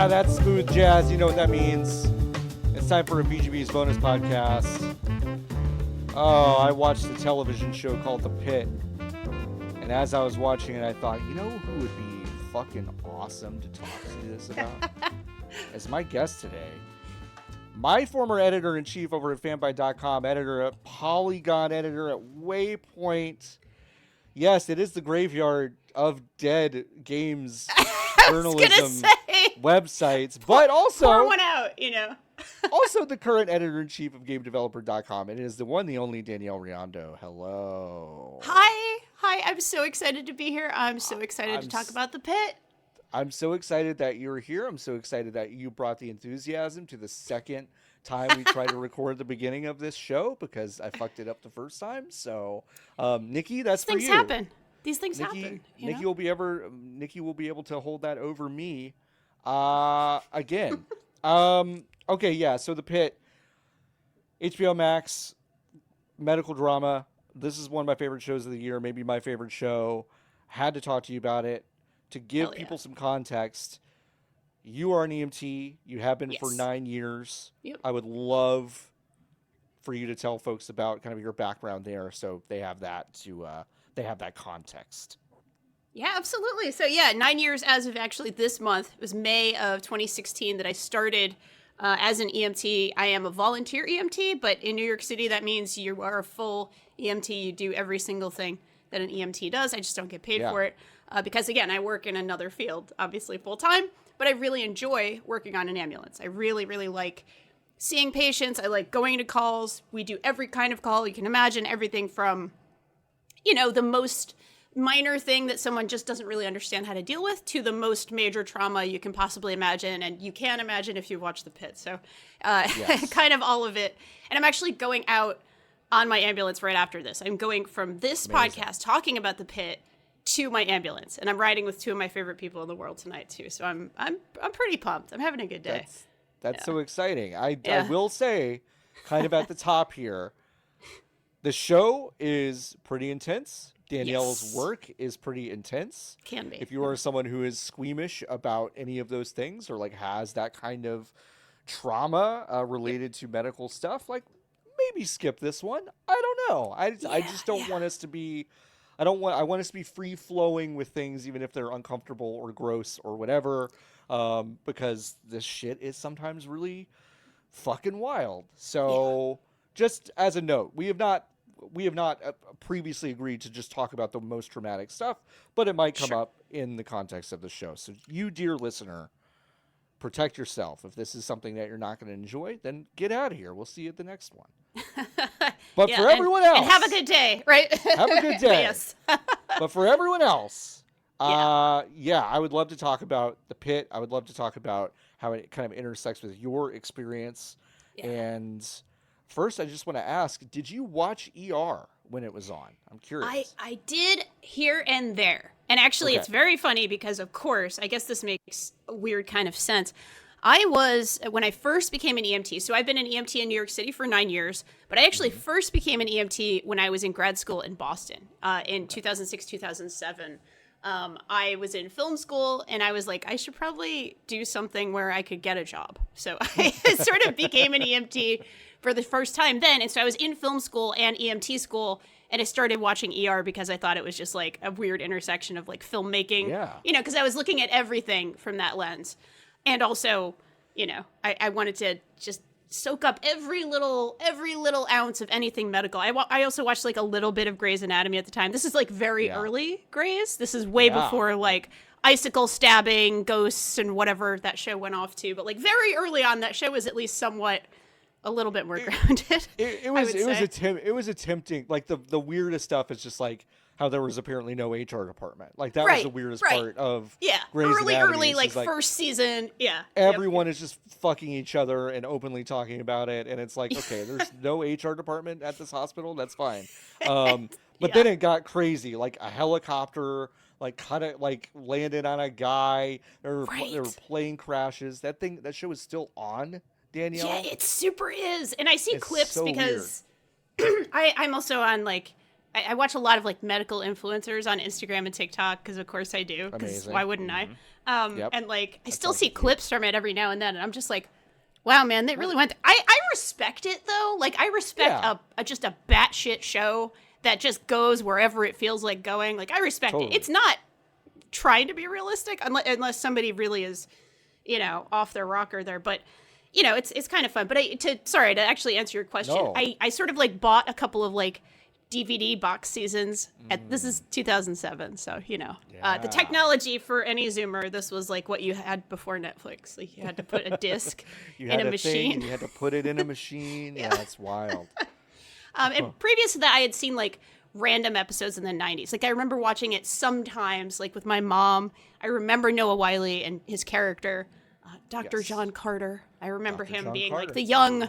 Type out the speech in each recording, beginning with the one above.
Yeah, that's smooth jazz. You know what that means. It's time for a VGB's bonus podcast. Oh, I watched a television show called The Pit. And as I was watching it, I thought, you know who would be fucking awesome to talk to this about? As my guest today, my former editor-in-chief over at fanbyte.com, editor at Polygon, editor at Waypoint. Yes, it is the graveyard of dead games journalism websites, but also pour one out, you know. also the current editor-in-chief of GameDeveloper.com. It is the one, the only Danielle Riendeau. Hello. Hi. I'm so excited to be here. I'm so excited to talk about The Pit. I'm so excited that you're here. I'm so excited that you brought the enthusiasm to the second time we tried to record the beginning of this show because I fucked it up the first time. So, Nikki, that's for you. These things happen. Nikki will be able to hold that over me again. Okay, yeah. So The Pit, HBO Max, medical drama. This is one of my favorite shows of the year, maybe my favorite show. Had to talk to you about it. To give people some context, you are an EMT. You have been for 9 years. Yep. I would love for you to tell folks about kind of your background there, so they have that they have that context. Yeah, absolutely. So 9 years as of actually this month. It was May of 2016 that I started as an EMT. I am a volunteer EMT, but in New York City, that means you are a full EMT. You do every single thing that an EMT does. I just don't get paid for it. Because again, I work in another field, obviously full time, but I really enjoy working on an ambulance. I really, really like seeing patients. I like going to calls. We do every kind of call. You can imagine everything from, the most minor thing that someone just doesn't really understand how to deal with to the most major trauma you can possibly imagine. And you can imagine if you watch The Pit. So kind of all of it. And I'm actually going out on my ambulance right after this. I'm going from this podcast talking about The Pit to my ambulance, and I'm riding with two of my favorite people in the world tonight too. So I'm pretty pumped. I'm having a good day. That's so exciting. I will say, kind of at the top here, the show is pretty intense. Danielle's work is pretty intense. Can be. If you are someone who is squeamish about any of those things or like has that kind of trauma related to medical stuff, like maybe skip this one. I don't know. I just don't want us to be. I want us to be free flowing with things, even if they're uncomfortable or gross or whatever, because this shit is sometimes really fucking wild. So just as a note, we have not previously agreed to just talk about the most traumatic stuff, but it might come up in the context of the show. So you, dear listener, protect yourself. If this is something that you're not going to enjoy, then get out of here. We'll see you at the next one. But for everyone else... And have a good day, right? Have a good day. Yes. But for everyone else, I would love to talk about The Pit. I would love to talk about how it kind of intersects with your experience. Yeah. And first, I just want to ask, did you watch ER when it was on? I'm curious. I did here and there. And actually, it's very funny because, of course, I guess this makes a weird kind of sense. When I first became an EMT, so I've been an EMT in New York City for 9 years, but I actually first became an EMT when I was in grad school in Boston in 2006, 2007. I was in film school, and I was like, I should probably do something where I could get a job. So I sort of became an EMT for the first time then. And so I was in film school and EMT school, and I started watching ER because I thought it was just like a weird intersection of like filmmaking, because I was looking at everything from that lens. And also, I wanted to just soak up every little ounce of anything medical. I also watched like a little bit of Grey's Anatomy at the time. This is like very early Grey's. This is way before like icicle stabbing, ghosts, and whatever that show went off to. But like very early on, that show was at least somewhat a little bit more grounded. It was attempting, like the weirdest stuff is just like how there was apparently no HR department. Like that was the weirdest part of Grey's Anatomy. Early, like first season. Yeah. Everyone is just fucking each other and openly talking about it. And it's like, okay, there's no HR department at this hospital. That's fine. But then it got crazy. Like a helicopter, like kind of like landed on a guy. There were plane crashes. That show is still on, Danielle. Yeah, it super is. And I see clips because I'm also on like I watch a lot of like medical influencers on Instagram and TikTok because of course I do. Because why wouldn't I? And like I still see clips from it every now and then, and I'm just like, wow, man, they really went. I respect it though. Like I respect just a batshit show that just goes wherever it feels like going. Like I respect it. It's not trying to be realistic unless somebody really is, off their rocker there. But it's kind of fun. But to actually answer your question, I sort of like bought a couple of like DVD box seasons. This is 2007, so the technology for any Zoomer, this was like what you had before Netflix. Like you had to put a disc in a machine. You had to put it in a machine. Yeah, that's wild. And previous to that, I had seen like random episodes in the 90s. Like I remember watching it sometimes, like with my mom. I remember Noah Wylie and his character, Dr. John Carter. I remember him being like the young,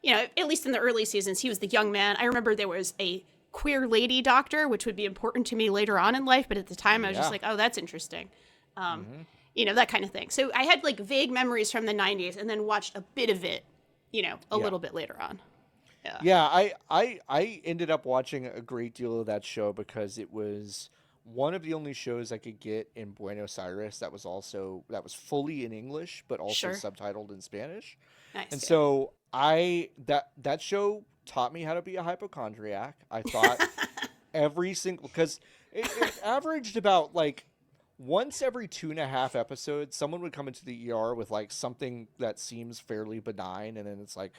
at least in the early seasons, he was the young man. I remember there was a queer lady doctor, which would be important to me later on in life. But at the time I was just like, oh, that's interesting. That kind of thing. So I had like vague memories from the 90s and then watched a bit of it, a little bit later on. Yeah, I ended up watching a great deal of that show because it was one of the only shows I could get in Buenos Aires that was fully in English, but also subtitled in Spanish. Nice. And so that show taught me how to be a hypochondriac. I thought because it averaged about like once every 2.5 episodes, someone would come into the ER with like something that seems fairly benign. And then it's like,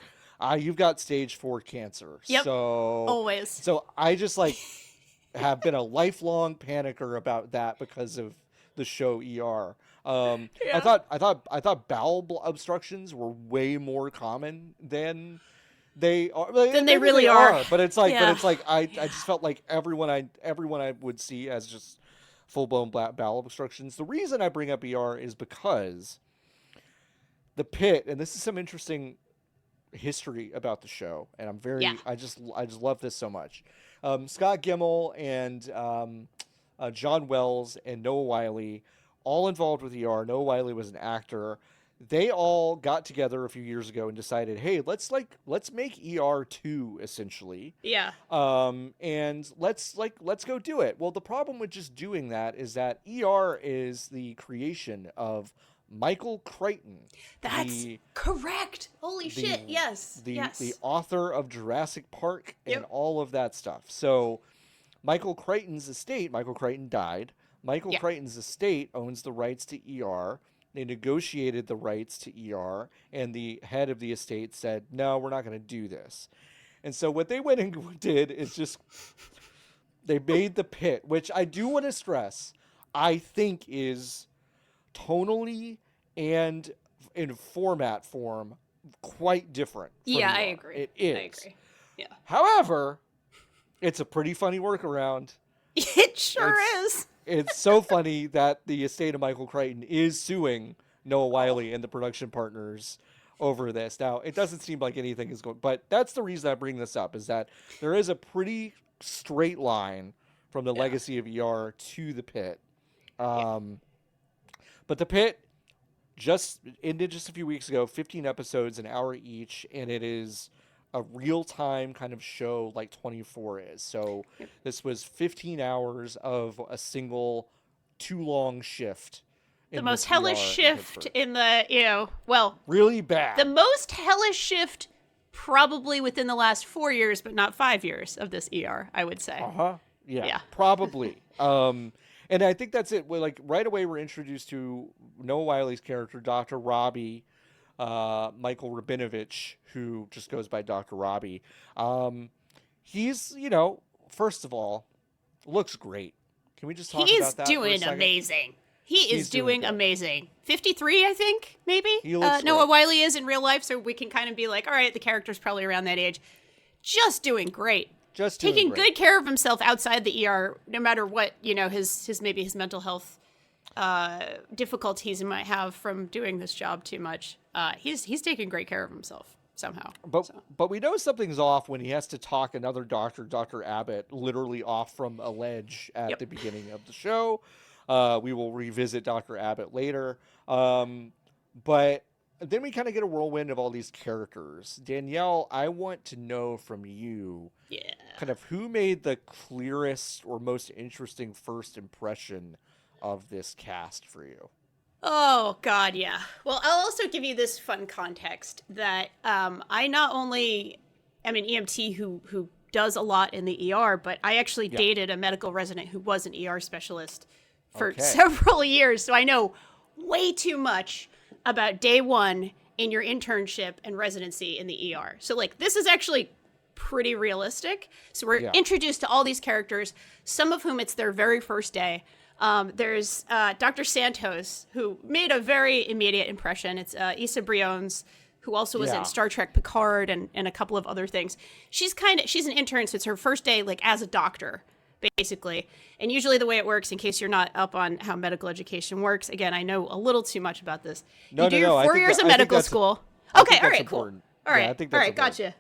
you've got stage 4 cancer. Yep. So always. So I just like have been a lifelong panicker about that because of the show ER. I thought bowel obstructions were way more common than they are. Than they really are. But it's like, I just felt like everyone I would see as just full-blown bowel obstructions. The reason I bring up ER is because the Pit, and this is some interesting history about the show, and I just love this so much. Scott Gimel and John Wells and Noah Wylie, all involved with ER. Noah Wylie was an actor. They all got together a few years ago and decided, hey, let's make ER 2 essentially. Yeah. And let's go do it. Well, the problem with just doing that is that ER is the creation of Michael Crichton. That's correct. Holy shit. Yes. The author of Jurassic Park and all of that stuff. So Michael Crichton's estate, Michael Crichton died. Michael Crichton's estate owns the rights to ER. They negotiated the rights to ER, and the head of the estate said, no, we're not going to do this. And so what they went and did is just, they made the Pit, which I do want to stress, I think is tonally and in form quite different from ER. I agree. It is. I agree. Yeah. However, it's a pretty funny workaround. It sure is. It's so funny that the estate of Michael Crichton is suing Noah Wylie and the production partners over this. Now, it doesn't seem like anything is going, but that's the reason I bring this up, is that there is a pretty straight line from the legacy of ER to the Pit. But the Pit just ended just a few weeks ago, 15 episodes, an hour each, and it is a real-time kind of show like 24 is. So this was 15 hours of a single too long shift. The most hellish shift in the, really bad. The most hellish shift probably within the last 4 years, but not 5 years of this ER, I would say. Yeah. Probably. And I think that's it. Like right away, we're introduced to Noah Wylie's character, Dr. Robbie, Michael Rabinovich, who just goes by Dr. Robbie. He's, first of all, looks great. Can we just talk about that? He's doing amazing. He's doing amazing. 53, I think, maybe. Noah Wylie is in real life, so we can kind of be like, all right, the character's probably around that age. Just doing great. Taking good care of himself outside the ER, no matter what, his mental health difficulties he might have from doing this job too much. He's taking great care of himself somehow. But we know something's off when he has to talk another doctor, Dr. Abbott, literally off from a ledge at the beginning of the show. We will revisit Dr. Abbott later. But then we kind of get a whirlwind of all these characters. Danielle, I want to know from you, Yeah. kind of who made the clearest or most interesting first impression of this cast for you. Oh, God, yeah. Well, I'll also give you this fun context that I not only am an EMT who does a lot in the ER, but I actually dated a medical resident who was an ER specialist for several years. So I know way too much about day one in your internship and residency in the ER. So, like, this is actually pretty realistic. So we're introduced to all these characters, some of whom it's their very first day. There's Dr. Santos, who made a very immediate impression. It's Issa Briones, who also was in Star Trek Picard and a couple of other things. She's an intern, so it's her first day like as a doctor, basically. And usually the way it works, in case you're not up on how medical education works, again, I know a little too much about this. You do your 4 years of medical school. Okay, all right, cool. All right, all right, gotcha.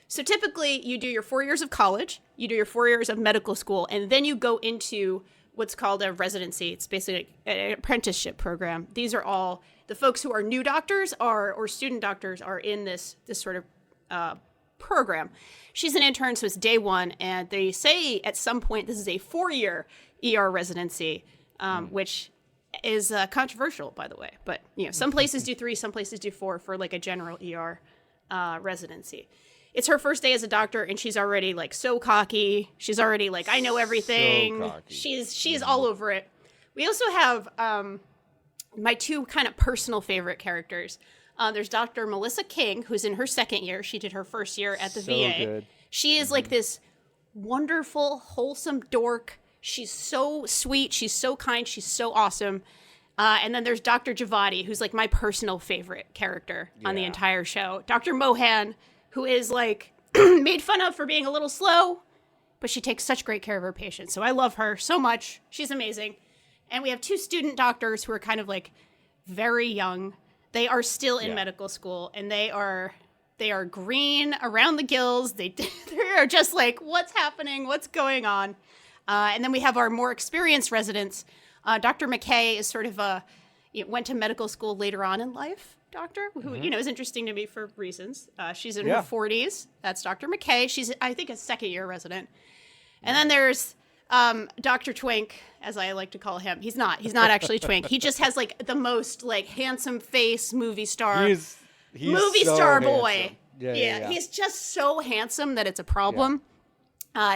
So typically you do your 4 years of college, you do your 4 years of medical school, and then you go into what's called a residency. It's basically an apprenticeship program. These are all the folks who are new doctors or student doctors are in this sort of program. She's an intern, so it's day one, and they say at some point this is a 4-year ER residency, which is controversial, by the way. But some places do 3, some places do 4 for like a general ER residency. It's her first day as a doctor, and she's already like so cocky. She's already like, I know everything. So cocky. She's all over it. We also have my 2 kind of personal favorite characters. There's Dr. Melissa King, who's in her 2nd year. She did her 1st year at the VA. Good. She is like this wonderful, wholesome dork. She's so sweet. She's so kind. She's so awesome. And then there's Dr. Javadi, who's like my personal favorite character on the entire show. Dr. Mohan, who is like made fun of for being a little slow, but she takes such great care of her patients. So I love her so much. She's amazing. And we have 2 student doctors who are kind of like very young. They are still in medical school, and they are green around the gills. They are just like, what's happening? What's going on? And then we have our more experienced residents. Dr. McKay is sort of went to medical school later on in life. Doctor, who is interesting to me for reasons. She's in her 40s. That's Dr. McKay. She's, I think, a 2nd year resident. And then there's Dr. Twink, as I like to call him. He's not actually Twink. He just has like the most like handsome face movie star. He's movie so star boy. Yeah. He's just so handsome that it's a problem.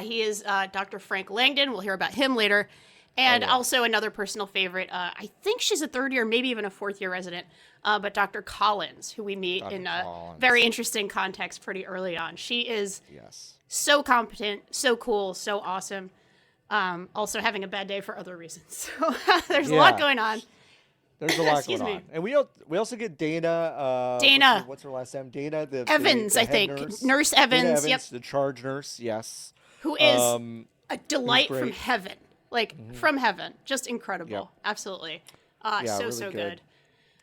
He is Dr. Frank Langdon. We'll hear about him later. And also another personal favorite, I think she's a 3rd year, maybe even a 4th year resident, but Dr. Collins, who we meet in a very interesting context pretty early on. She is so competent, so cool, so awesome. Also having a bad day for other reasons. So there's a lot going on. There's a lot going on. And we also get Dana. Dana. What's her last name? Dana. Evans, I think. Nurse Evans. Dana Evans, yep. The charge nurse, yes. Who is a delight from heaven. Like, from heaven. Just incredible. Yep. Absolutely. So good.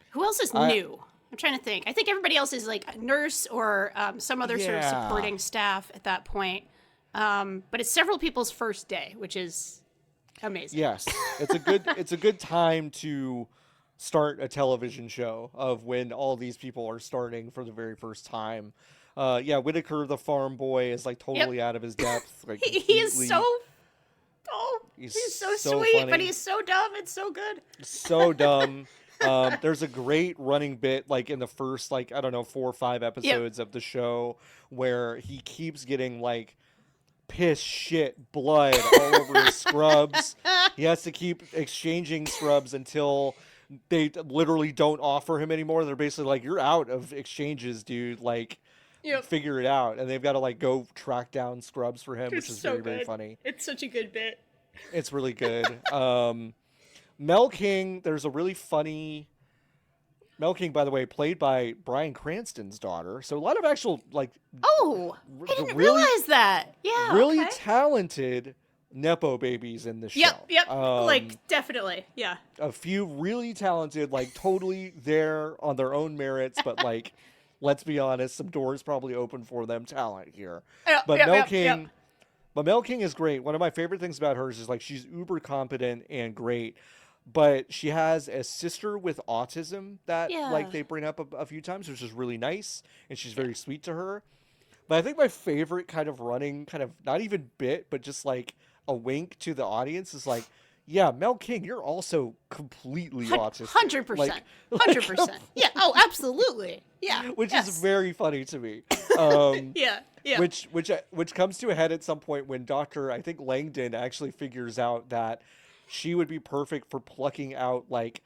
Who else is new? I'm trying to think. I think everybody else is like a nurse or some other sort of supporting staff at that point. But it's several people's first day, which is amazing. Yes. It's a good time to start a television show of when all these people are starting for the very first time. Whitaker, the farm boy, is like totally out of his depth. Like he is so... Oh, he's so sweet, funny. But he's so dumb. It's so good. So dumb. There's a great running bit, like in the first, 4 or 5 episodes of the show, where he keeps getting like piss, shit, blood all over his scrubs. He has to keep exchanging scrubs until they literally don't offer him anymore. They're basically like, "You're out of exchanges, dude. Like." Figure it out, and they've got to like go track down scrubs for him, which is so very, very funny. It's such a good bit. It's really good. Mel King, there's a really funny Mel King, by the way, played by Bryan Cranston's daughter. So a lot of actual I didn't realize that. Yeah, really talented nepo babies in the show. Yep, definitely, yeah. A few really talented, totally there on their own merits, but let's be honest, some doors probably open for them talent here. But Mel King is great. One of my favorite things about her is she's uber competent and great, but she has a sister with autism that Yeah. like they bring up a few times, which is really nice, and she's very sweet to her. But I think my favorite kind of running, kind of not even bit, but just like a wink to the audience is like, yeah, Mel King, you're also completely autistic. 100%. Like 100%. Yeah. Oh, absolutely. Yeah. which is Yes. very funny to me. Um, Yeah. Yeah. which comes to a head at some point when Dr. I think Langdon actually figures out that she would be perfect for plucking out like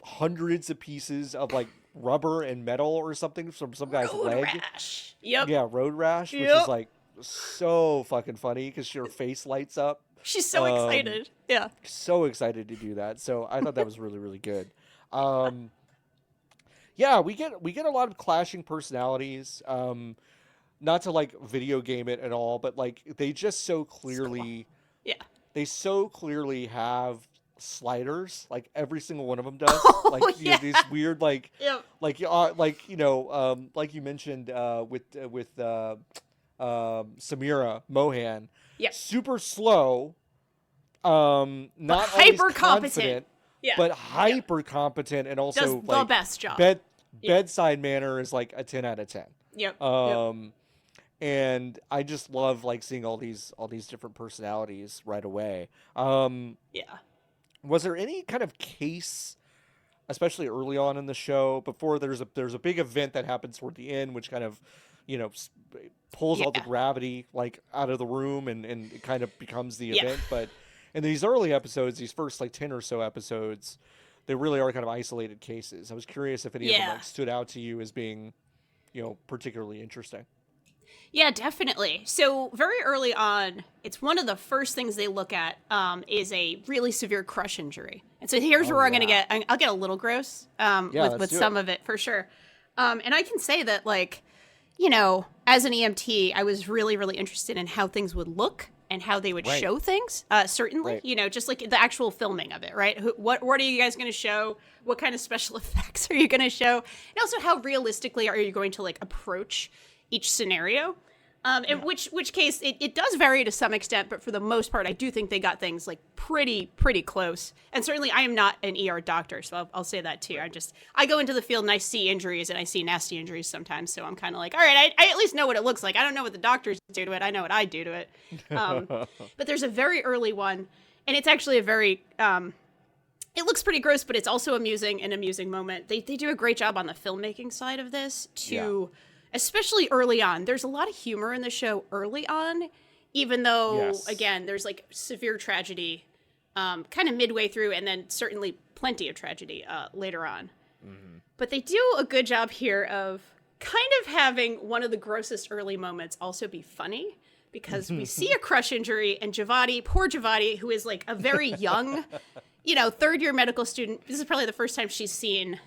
hundreds of pieces of like rubber and metal or something from some guy's Road leg. rash. Yep. Yeah, road rash, which is Yep. like so fucking funny because her face lights up. She's so excited. Yeah. So excited to do that. So I thought that was really, really good. Um, yeah, we get a lot of clashing personalities. Not to like video game it at all, but like they just so clearly Yeah. they so clearly have sliders. Like every single one of them does. Oh, Like yeah. these weird Yep. like like you mentioned with Samira Mohan. Yep. Super slow. Not always hyper competent. confident, Yeah. but hyper competent, and Does also the like best job. bed Yeah. bedside manner is like a 10 out of 10. Yep. Yep. And I just love like seeing all these different personalities right away. Yeah. Was there any kind of case, especially early on in the show, before there's a big event that happens toward the end, which kind of, pulls all the Yeah. gravity like out of the room and it kind of becomes the Yeah. event. But in these early episodes, these first like 10 or so episodes, they really are kind of isolated cases. I was curious if any of them Yeah. like stood out to you as being, particularly interesting. Yeah, definitely. So very early on, it's one of the first things they look at is a really severe crush injury. And so here's Oh, where I'm going to yeah. get, I'll get a little gross let's with do some it. of it for sure. And I can say that like, as an EMT, I was really, really interested in how things would look and how they would Right. show things. Certainly, Right. just like the actual filming of it, right? What are you guys going to show? What kind of special effects are you going to show? And also how realistically are you going to like approach each scenario? In which case it does vary to some extent, but for the most part, I do think they got things like pretty close. And certainly I am not an ER doctor, so I'll say that too. I go into the field and I see injuries and I see nasty injuries sometimes. So I'm kind of like, all right, I at least know what it looks like. I don't know what the doctors do to it. I know what I do to it. But there's a very early one, and it's actually a very, it looks pretty gross, but it's also an amusing moment. They do a great job on the filmmaking side of this especially early on. There's a lot of humor in the show early on, even though, Yes. again, there's like severe tragedy kind of midway through, and then certainly plenty of tragedy later on. Mm-hmm. But they do a good job here of kind of having one of the grossest early moments also be funny, because we see a crush injury, and poor Javadi, who is like a very young, third-year medical student. This is probably the first time she's seen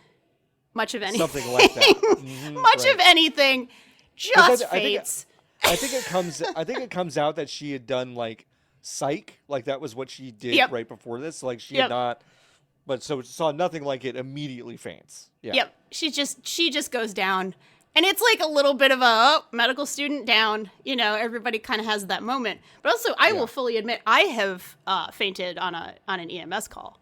much of anything. Something like that. Much of anything. Just I think- faints. I think it comes out that she had done like psych, like that was what she did Yep. right before this. Like she Yep. had not, but so saw nothing like it, immediately faints. Yeah. Yep. She just goes down. And it's like a little bit of a medical student down. Everybody kind of has that moment. But also, I will fully admit, I have fainted on an EMS call.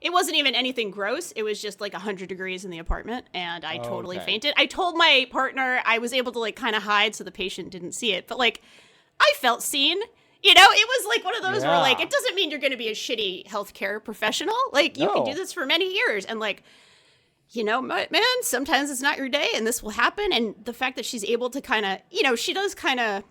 It wasn't even anything gross. It was just like 100 degrees in the apartment, and I totally Okay. fainted. I told my partner. I was able to like kind of hide so the patient didn't see it, but like I felt seen. It was like one of those where like Yeah. it doesn't mean you're going to be a shitty healthcare professional. Like you can No. do this for many years, and like man, sometimes it's not your day, and this will happen. And the fact that she's able to kind of, she does kind of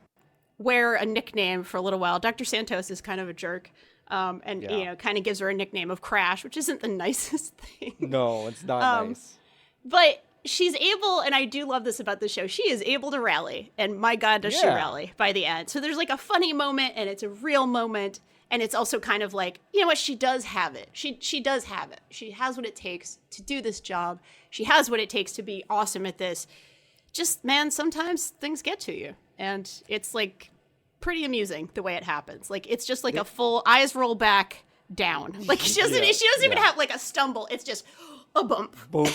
wear a nickname for a little while. Dr. Santos is kind of a jerk. And Yeah. kind of gives her a nickname of Crash, which isn't the nicest thing. No, it's not nice. But she's able, and I do love this about the show, she is able to rally. And my God, does she Yeah. rally by the end. So there's like a funny moment, and it's a real moment. And it's also kind of like, you know what, she does have it. She does have it. She has what it takes to do this job. She has what it takes to be awesome at this. Just, man, sometimes things get to you. And it's like pretty amusing the way it happens. Like it's just like a full eyes roll back down. Like she doesn't even have like a stumble. It's just a bump. Boom.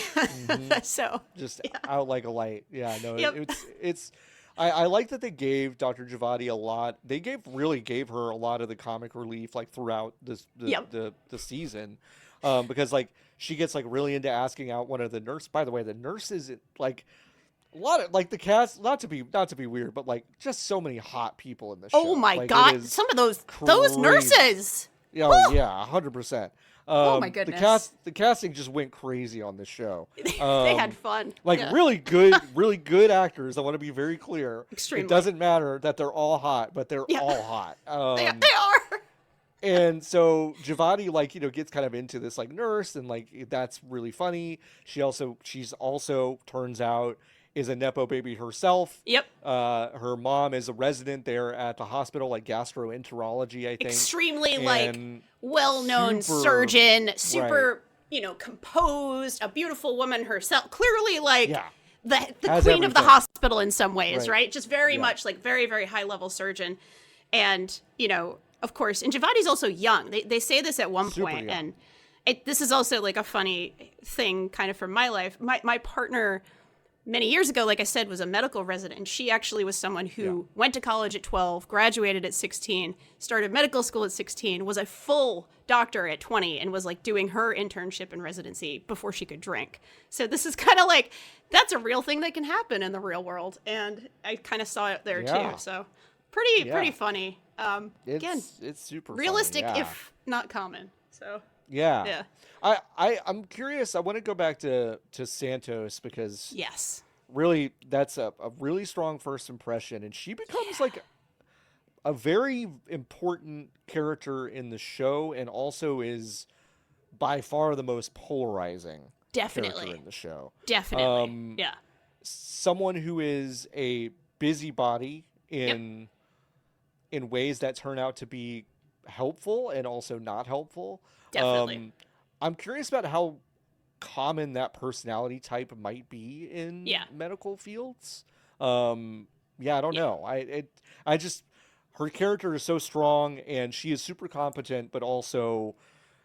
So Just out like a light. Yeah, no, Yep. it's I like that they gave Dr. Javadi a lot. They really gave her a lot of the comic relief like throughout the season. Because like she gets like really into asking out one of the nurse. By the way, the nurses like a lot of like the cast. Not to be weird, but like just so many hot people in the show. Oh my like, God, some of those crazy. nurses. Oh yeah, 100%. Oh my goodness. The casting just went crazy on this show. They had fun. Like really good actors. I want to be very clear. Extremely. It doesn't matter that they're all hot, but they're all hot. They are. And so Giovanni, like, gets kind of into this like nurse, and like that's really funny. She's also turns out is a nepo baby herself. Yep. Her mom is a resident there at the hospital, like gastroenterology, I think. Extremely like well-known surgeon, super, composed, a beautiful woman herself. Clearly like the queen of the hospital in some ways, right? Just very much like very, very high level surgeon. And, of course, and Giovanni's also young. They say this at one point, and this is also like a funny thing kind of from my life. My partner many years ago, like I said, was a medical resident. And she actually was someone who went to college at 12, graduated at 16, started medical school at 16, was a full doctor at 20, and was like doing her internship and residency before she could drink. So this is kind of like, that's a real thing that can happen in the real world. And I kind of saw it there too. So pretty funny. Again, it's super realistic, funny, if not common. So yeah. I'm curious. I want to go back to Santos because really that's a really strong first impression, and she becomes like a very important character in the show, and also is by far the most polarizing character in the show. Definitely. Someone who is a busybody in ways that turn out to be helpful and also not helpful. Definitely. I'm curious about how common that personality type might be in medical fields. I don't know. I just, her character is so strong, and she is super competent, but also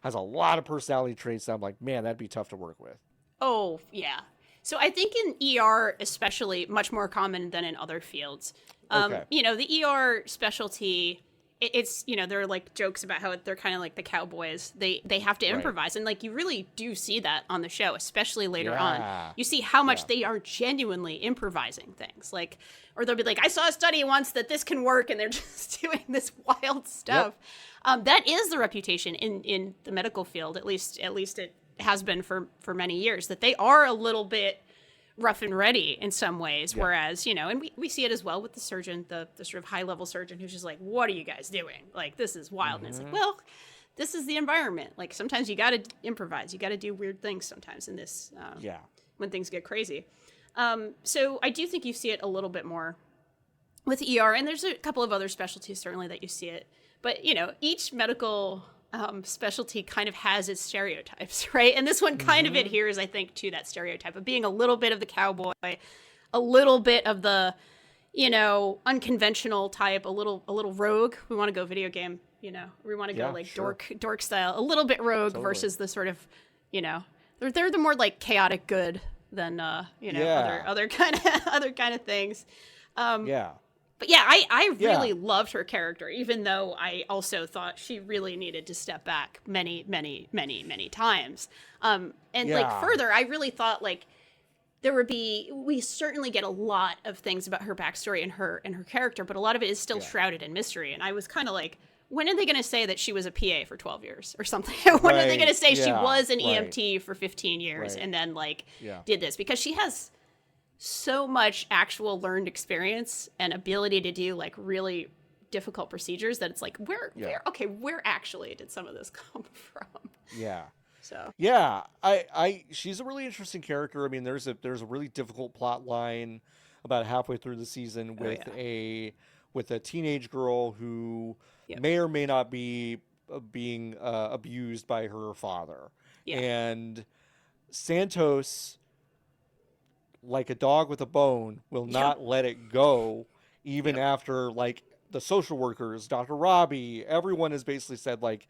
has a lot of personality traits that I'm like, man, that'd be tough to work with. Oh, yeah. So I think in ER especially, much more common than in other fields. The ER specialty, it's, there are like jokes about how they're kind of like the cowboys. They have to improvise. And like, you really do see that on the show, especially later on. You see how much they are genuinely improvising things. Like, or they'll be like, I saw a study once that this can work, and they're just doing this wild stuff. That is the reputation in the medical field, at least it has been for many years, that they are a little bit rough and ready in some ways, whereas, and we see it as well with the surgeon, the sort of high-level surgeon who's just like, what are you guys doing? Like, this is wild. And it's like, well, this is the environment. Like, sometimes you got to improvise. You got to do weird things sometimes in this, when things get crazy. So I do think you see it a little bit more with ER, and there's a couple of other specialties certainly that you see it. But, each medical specialty kind of has its stereotypes, right? And this one kind of adheres, I think, to that stereotype of being a little bit of the cowboy, a little bit of the, unconventional type, a little rogue. We want to go video game, we want to go like dork style, a little bit rogue versus the sort of, they're the more like chaotic good than other kind of things. But yeah, I really loved her character, even though I also thought she really needed to step back many, many, many, many times. Like further, I really thought like we certainly get a lot of things about her backstory and her character, but a lot of it is still shrouded in mystery. And I was kind of like, when are they going to say that she was a PA for 12 years or something? When are they going to say she was an EMT for 15 years and then like did this? Because she has so much actual learned experience and ability to do like really difficult procedures that it's like, where actually did some of this come from? So she's a really interesting character. I mean, there's a really difficult plot line about halfway through the season with a teenage girl who may or may not be being abused by her father, and Santos, like a dog with a bone, will not let it go, even after like the social workers, Dr. Robbie, everyone has basically said like,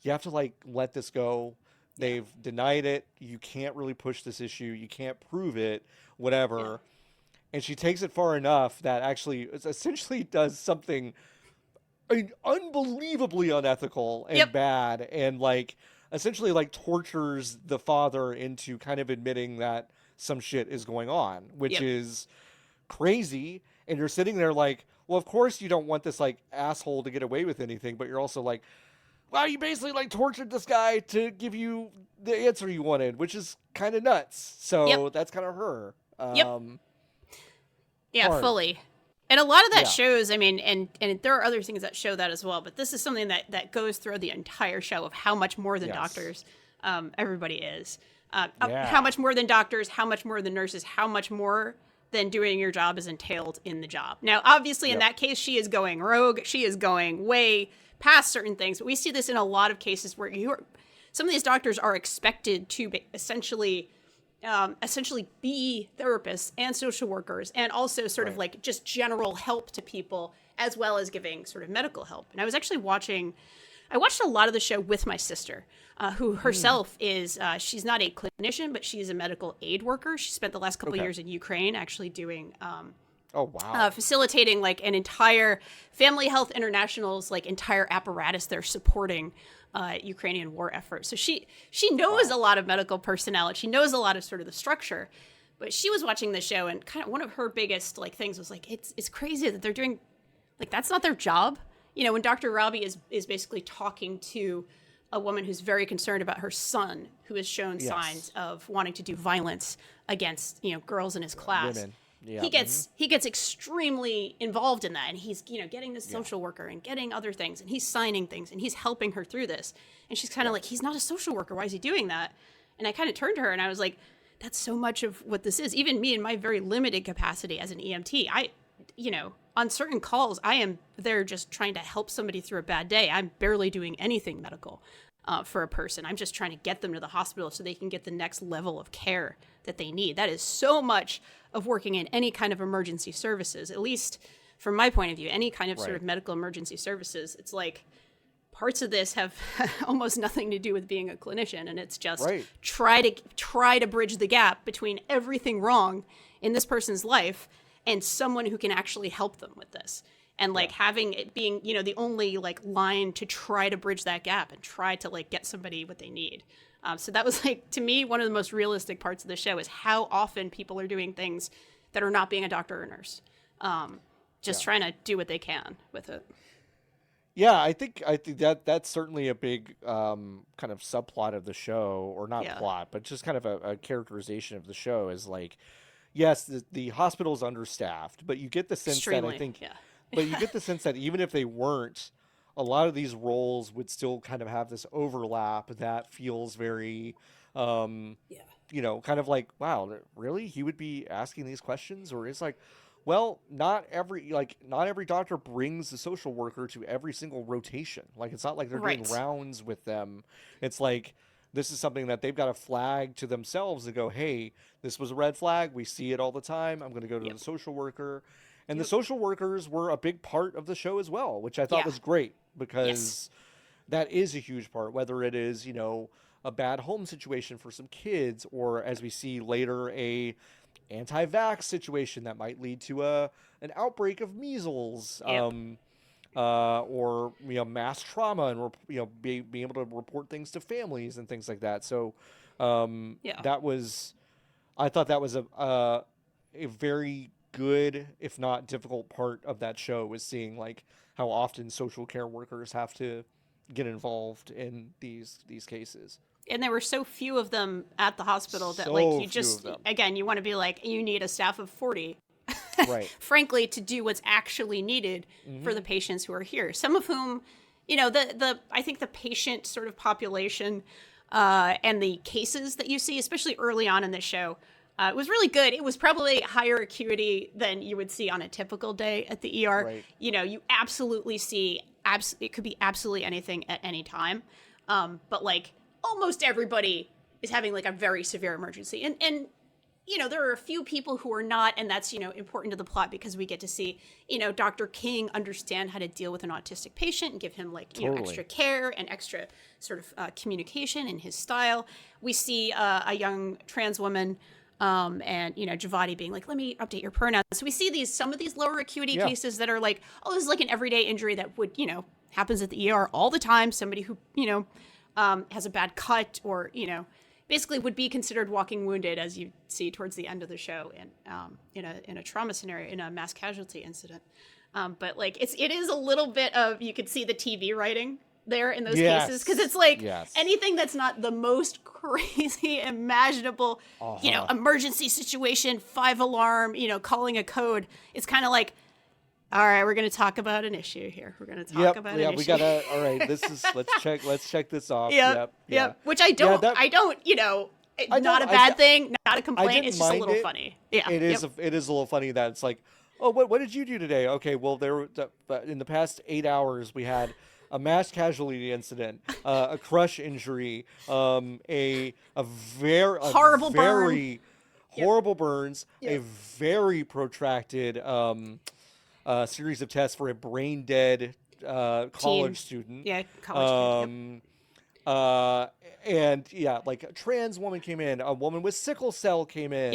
you have to like let this go. They've denied it. You can't really push this issue. You can't prove it, whatever. And she takes it far enough that actually essentially does something unbelievably unethical and bad, and like essentially like tortures the father into kind of admitting that some shit is going on, which is crazy. And you're sitting there like, well, of course you don't want this like asshole to get away with anything, but you're also like, wow, you basically like tortured this guy to give you the answer you wanted, which is kind of nuts. So that's kind of her. Yeah, hard. fully. And a lot of that shows, I mean, and there are other things that show that as well, but this is something that goes through the entire show of how much more than doctors everybody is. How much more than doctors, how much more than nurses, how much more than doing your job is entailed in the job. Now, obviously, in that case, she is going rogue. She is going way past certain things. But we see this in a lot of cases where some of these doctors are expected to essentially be therapists and social workers, and also sort of like just general help to people, as well as giving sort of medical help. And I was actually I watched a lot of the show with my sister, who herself is, she's not a clinician, but she's a medical aid worker. She spent the last couple of years in Ukraine actually doing, facilitating like an entire Family Health International's like entire apparatus they're supporting Ukrainian war effort. So she knows a lot of medical personnel, and she knows a lot of sort of the structure. But she was watching the show, and kind of one of her biggest like things was like, it's crazy that they're doing, like, that's not their job. You know, when Dr. Robbie is basically talking to a woman who's very concerned about her son, who has shown signs of wanting to do violence against, you know, girls in his class. Women. Yeah. He gets extremely involved in that, and he's, you know, getting the social worker and getting other things, and he's signing things, and he's helping her through this. And she's kind of like, he's not a social worker. Why is he doing that? And I kind of turned to her and I was like, that's so much of what this is. Even me in my very limited capacity as an EMT, you know, on certain calls, I am there just trying to help somebody through a bad day. I'm barely doing anything medical for a person. I'm just trying to get them to the hospital so they can get the next level of care that they need. That is so much of working in any kind of emergency services, at least from my point of view, any kind of sort of medical emergency services. It's like parts of this have almost nothing to do with being a clinician. And it's just try to bridge the gap between everything wrong in this person's life and someone who can actually help them with this. And like having it being, you know, the only like line to try to bridge that gap and try to like get somebody what they need. So that was like, to me, one of the most realistic parts of the show is how often people are doing things that are not being a doctor or nurse. Just trying to do what they can with it. Yeah, I think that's certainly a big kind of subplot of the show, or not plot, but just kind of a characterization of the show is like, yes, the hospital is understaffed, but you get the sense that I think, but you get the sense that even if they weren't, a lot of these roles would still kind of have this overlap that feels very, you know, kind of like, wow, really? He would be asking these questions? Or it's like, well, not every doctor brings the social worker to every single rotation. Like, it's not like they're doing rounds with them. It's like, this is something that they've got to flag to themselves and go, hey, this was a red flag. We see it all the time. I'm going to go to the social worker. And the social workers were a big part of the show as well, which I thought was great, because that is a huge part, whether it is, you know, a bad home situation for some kids, or as we see later, a anti-vax situation that might lead to an outbreak of measles, or, you know, mass trauma, and, you know, being able to report things to families and things like that. So that was, I thought that was a very good, if not difficult, part of that show, was seeing like how often social care workers have to get involved in these cases. And there were so few of them at the hospital that like you just, again, you want to be like, you need a staff of 40, frankly, to do what's actually needed for the patients who are here. Some of whom, you know, I think the patient sort of population and the cases that you see, especially early on in the show, it was really good. It was probably higher acuity than you would see on a typical day at the ER. You know, you absolutely see, it could be absolutely anything at any time. But like almost everybody is having like a very severe emergency. And, you know, there are a few people who are not, and that's, you know, important to the plot, because we get to see, you know, Dr. King understand how to deal with an autistic patient and give him like, you know, extra care and extra sort of communication in his style. We see a young trans woman, and, you know, Javadi being like, let me update your pronouns. So we see some of these lower acuity cases that are like, oh, this is like an everyday injury that would, you know, happens at the ER all the time. Somebody who, you know, has a bad cut, or basically would be considered walking wounded, as you see towards the end of the show, in a trauma scenario, in a mass casualty incident. But like it is a little bit of, you could see the TV writing there in those cases, because it's like anything that's not the most crazy imaginable, emergency situation, 5-alarm, calling a code. It's kind of like, all right, we're going to talk about an issue here. We're going to talk about an issue. Yeah, we gotta. All right, let's check this off. Yep. Which I don't. Not a bad thing, not a complaint. It's just a little funny. Yeah, it is. It is a little funny that it's like, oh, what did you do today? Okay, well, in the past 8 hours we had a mass casualty incident, a crush injury, a very horrible burns, a very protracted series of tests for a brain dead college student. Yeah, college kid. And like a trans woman came in, a woman with sickle cell came in.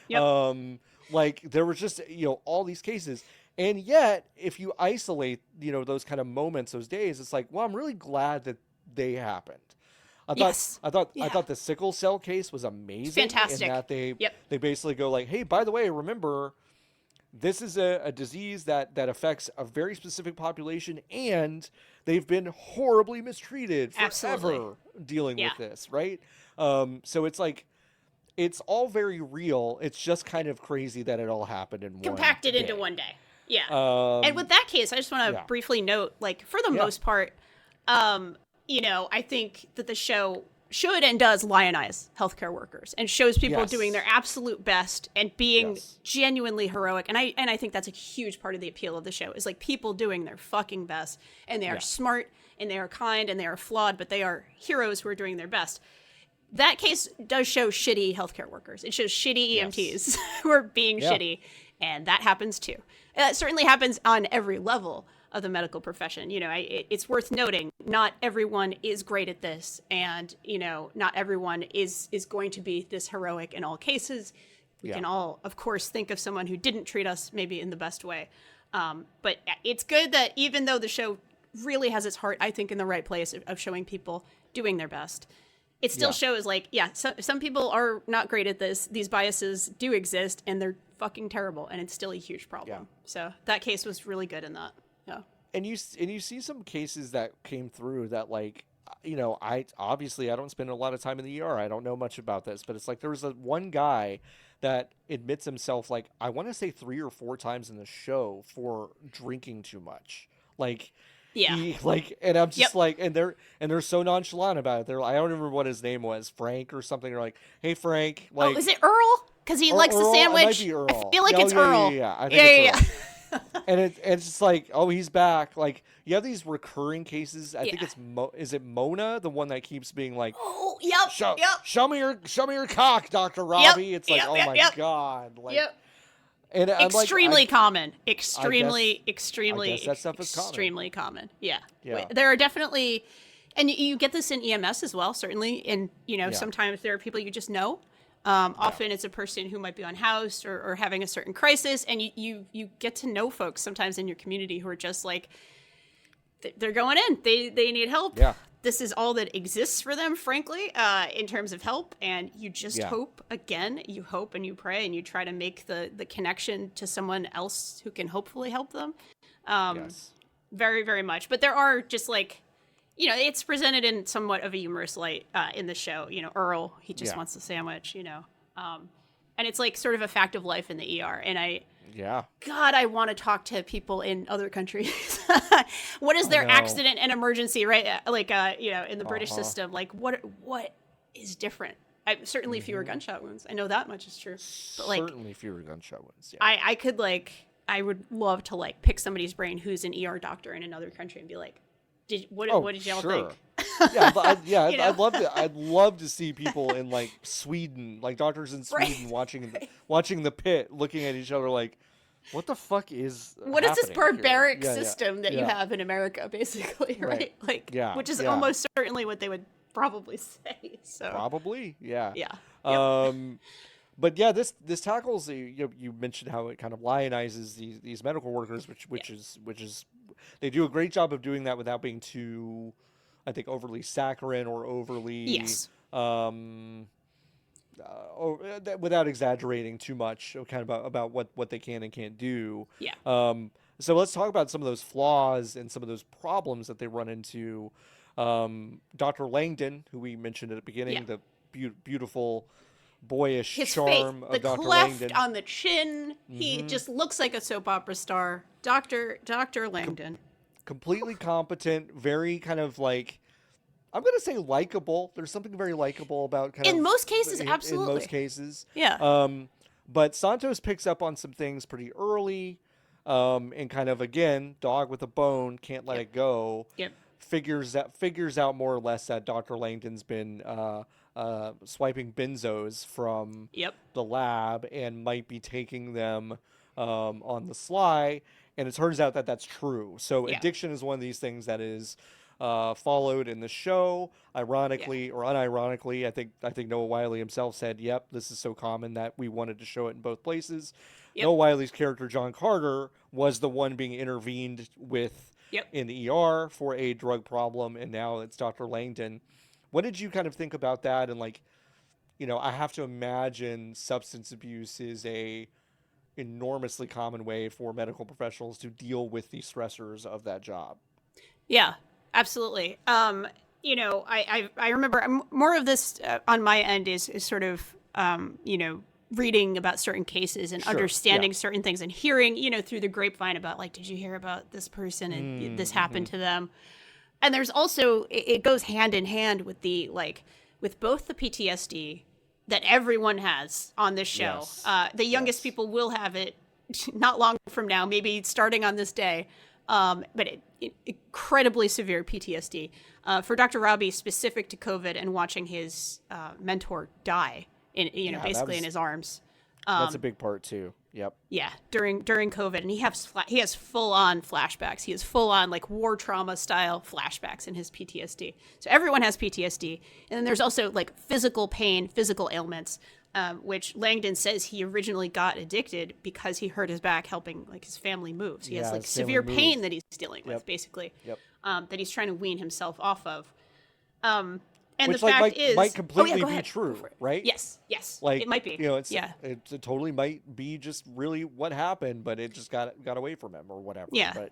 Yep. Like there was just all these cases. And yet, if you isolate, those kind of moments, those days, it's like, well, I'm really glad that they happened. I thought the sickle cell case was amazing. Fantastic. In that they basically go like, hey, by the way, remember, this is a disease that affects a very specific population, and they've been horribly mistreated forever dealing with this, right? So it's like, it's all very real. It's just kind of crazy that it all happened in compacted one day. Into one day. Yeah. And with that case, I just want to briefly note, like, for the most part, I think that the show should and does lionize healthcare workers and shows people doing their absolute best and being genuinely heroic. And I think that's a huge part of the appeal of the show, is like people doing their fucking best, and they are smart and they are kind and they are flawed, but they are heroes who are doing their best. That case does show shitty healthcare workers. It shows shitty EMTs who are being shitty, and that happens too. That certainly happens on every level of the medical profession. It's worth noting, not everyone is great at this, and not everyone is going to be this heroic in all cases. We can all, of course, think of someone who didn't treat us maybe in the best way, but it's good that even though the show really has its heart, I think, in the right place of showing people doing their best, it still shows like, some people are not great at this. These biases do exist, and they're fucking terrible, and it's still a huge problem. So that case was really good in that. Yeah. And you see some cases that came through that, like, I don't spend a lot of time in the ER. I don't know much about this, but it's like there was one guy that admits himself, like, I want to say 3 or 4 times in the show, for drinking too much. Like, and I'm just like, and they're so nonchalant about it. They're like, I don't remember what his name was, Frank or something. They're like, hey, Frank. Like, is it Earl? Because he likes the sandwich. It might be Earl. I feel like it's Earl. I think it's Earl. And it's just like, oh, he's back. Like, you have these recurring cases. I think it's is it Mona, the one that keeps being like, oh, yep, show me your cock, Dr. Robbie. It's like, oh my god, like, and I'm extremely common, extremely I guess that stuff is extremely common. Yeah, there are definitely, and you get this in EMS as well, certainly. And sometimes there are people you just know. Often it's a person who might be unhoused or having a certain crisis, and you get to know folks sometimes in your community who are just like, they're going in, they need help. This is all that exists for them, frankly, in terms of help. And you just hope, again, you hope and you pray and you try to make the connection to someone else who can hopefully help them. Very, very much. But there are just like, it's presented in somewhat of a humorous light in the show. Earl, he just wants the sandwich, and it's like sort of a fact of life in the ER. And God, I want to talk to people in other countries. What is their accident and emergency, right? Like, in the British system, like what is different? Certainly fewer gunshot wounds. I know that much is true. But like, certainly fewer gunshot wounds. I would love to like pick somebody's brain who's an ER doctor in another country and be like, what did y'all think? I'd love to see people in like Sweden, like doctors in Sweden, watching the pit, looking at each other like, what the fuck is this barbaric system that you have in America, basically, right? Like, which is almost certainly what they would probably say. So probably, yeah. But this tackles you mentioned how it kind of lionizes these medical workers, which is they do a great job of doing that without being too I think, overly saccharine or overly, Yes. without exaggerating too much, kind of about what they can and can't do. Yeah. So let's talk about some of those flaws and some of those problems that they run into. Dr. Langdon, who we mentioned at the beginning, the beautiful, boyish His charm face, of the Dr. cleft Langdon. on the chin, he just looks like a soap opera star. Dr. Langdon. Completely competent, very kind of like, I'm going to say likable. There's something very likable about in most cases, absolutely. In most cases. Yeah. But Santos picks up on some things pretty early, and kind of, again, dog with a bone, can't let it go. Yep. Figures out more or less that Dr. Langdon's been swiping benzos from the lab and might be taking them on the sly. And it turns out that that's true. So addiction is one of these things that is followed in the show, ironically or unironically. I think Noah Wylie himself said, "Yep, this is so common that we wanted to show it in both places." Noah Wylie's character John Carter was the one being intervened with in the ER for a drug problem, and now it's Dr. Langdon. What did you kind of think about that? And like, I have to imagine substance abuse is a enormously common way for medical professionals to deal with the stressors of that job. Yeah, absolutely. I remember more of this on my end is sort of, reading about certain cases and understanding certain things and hearing, through the grapevine about like, did you hear about this person and this happened to them? And there's also, it goes hand in hand with with both the PTSD that everyone has on this show. The youngest people will have it not long from now, maybe starting on this day. But incredibly severe PTSD. For Dr. Robbie, specific to COVID and watching his mentor die basically in his arms. That's a big part too. Yep. Yeah, during COVID, and he has full on flashbacks. He has full on like war trauma style flashbacks in his PTSD. So everyone has PTSD, and then there's also like physical pain, physical ailments, which Langdon says he originally got addicted because he hurt his back helping like his family move. So he has like severe pain that he's dealing with, basically. Yep. That he's trying to wean himself off of. And which, the fact is, might completely be true, right? Yes, like it might be. It totally might be just really what happened, but it just got away from him or whatever. Yeah, but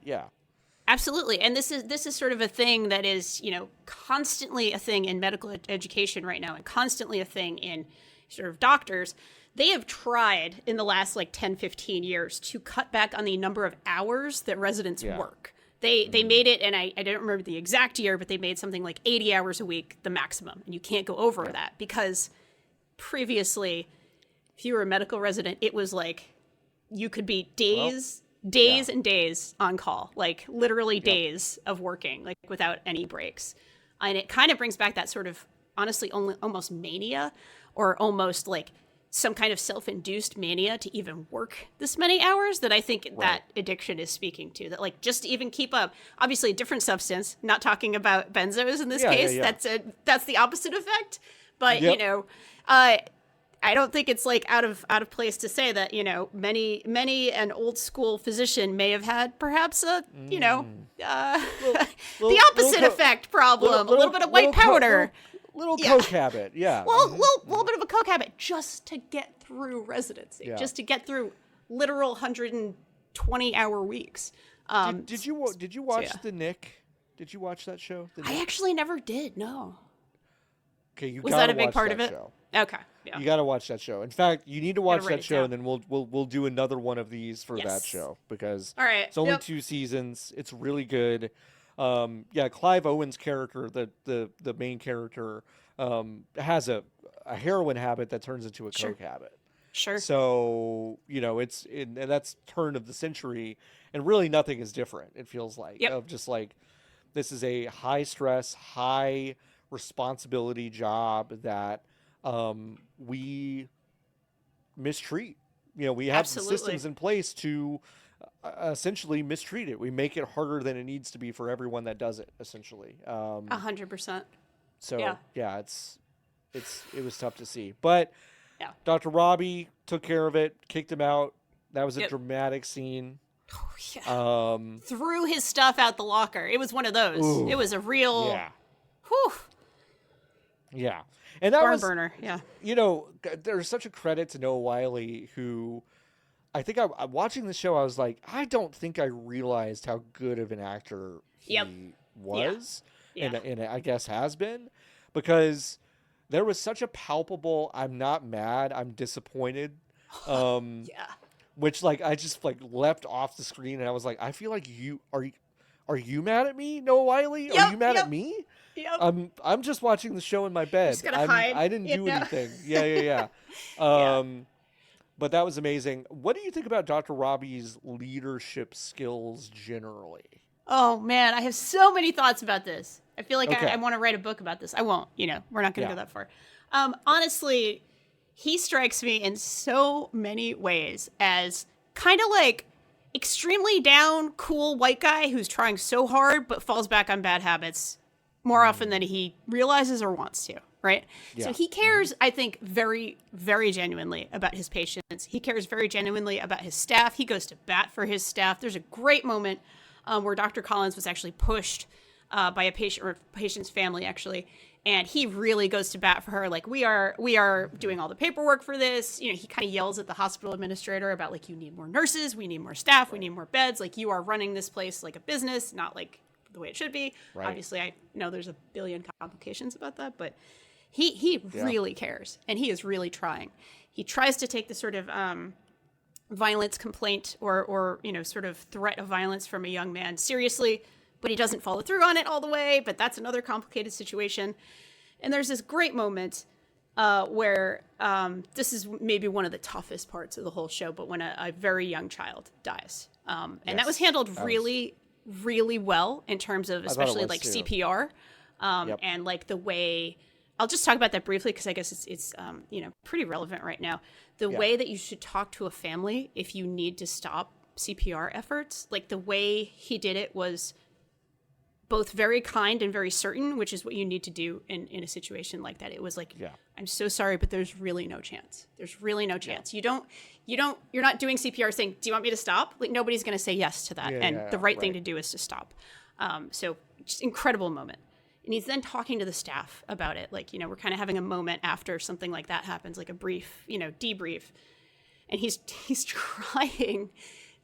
absolutely. And this is sort of a thing that is constantly a thing in medical education right now, and constantly a thing in sort of doctors. They have tried in the last like 10, 15 years to cut back on the number of hours that residents work. They made it, and I don't remember the exact year, but they made something like 80 hours a week the maximum, and you can't go over that because previously, if you were a medical resident, it was like you could be days and days on call, like literally days of working, like without any breaks. And it kind of brings back that sort of, honestly, almost mania, or almost like some kind of self-induced mania to even work this many hours that I think that addiction is speaking to, that like just to even keep up, obviously a different substance, not talking about benzos in this case. That's the opposite effect. But, I don't think it's like out of place to say that, many an old school physician may have had perhaps a, the opposite effect problem, a little bit of white powder. Little coke habit, Well, little bit of a coke habit just to get through residency, just to get through literal 120-hour weeks. Did you watch The Nick? Did you watch that show? I actually never did. No. Okay, was that a big part of it? Show. Okay, yeah. You got to watch that show. In fact, you need to watch that show, and then we'll do another one of these for that show because it's only 2 seasons. It's really good. Clive Owen's character, the main character, has a heroin habit that turns into a coke habit. Sure. So, and that's turn of the century, and really nothing is different, it feels like. Of just like, this is a high stress, high responsibility job that we mistreat. We have systems in place to essentially mistreat it. We make it harder than it needs to be for everyone that does it, essentially. 100%. So it was tough to see, but Dr. Robbie took care of it, kicked him out. That was a dramatic scene. Threw his stuff out the locker. It was one of those. It was a real Whew. Yeah. And that Barn was, burner. Yeah. there's such a credit to Noah Wylie, who I think I'm watching the show. I was like, I don't think I realized how good of an actor Yep. he was, Yeah. and I guess has been, because there was such a palpable, I'm not mad, I'm disappointed, Yeah. which like I just like leapt off the screen, and I was like, I feel like are you mad at me, Noah Wylie? Are you mad at me? Yep. I'm just watching the show in my bed. Just gotta hide. I didn't do anything. Yeah. Yeah. But that was amazing. What do you think about Dr. Robbie's leadership skills generally? Oh man, I have so many thoughts about this. I feel like Okay. I want to write a book about this. I won't, we're not going to Yeah. go that far. Honestly, he strikes me in so many ways as kind of like extremely down, cool white guy who's trying so hard but falls back on bad habits more often than he realizes or wants to, right? Yeah. So he cares, I think, very, very genuinely about his patients. He cares very genuinely about his staff. He goes to bat for his staff. There's a great moment where Dr. Collins was actually pushed by a patient or patient's family, actually, and he really goes to bat for her. Like, we are doing all the paperwork for this. He kind of yells at the hospital administrator about, like, you need more nurses, we need more staff, we need more beds. Like, you are running this place like a business, not like the way it should be. Right. Obviously, I know there's a billion complications about that, but he really cares, and he is really trying. He tries to take the sort of violence complaint or sort of threat of violence from a young man seriously, but he doesn't follow through on it all the way. But that's another complicated situation. And there's this great moment where this is maybe one of the toughest parts of the whole show, but when a very young child dies. And that was handled really well in terms of especially like too. CPR and like the way, I'll just talk about that briefly because I guess it's pretty relevant right now. The way that you should talk to a family if you need to stop CPR efforts, like the way he did it was both very kind and very certain, which is what you need to do in a situation like that. It was like, I'm so sorry, but there's really no chance. There's really no chance. You're not doing CPR saying, do you want me to stop? Like, nobody's going to say yes to that. The right thing to do is to stop. So just incredible moment. And he's then talking to the staff about it. Like, we're kind of having a moment after something like that happens, like a brief, debrief. And he's trying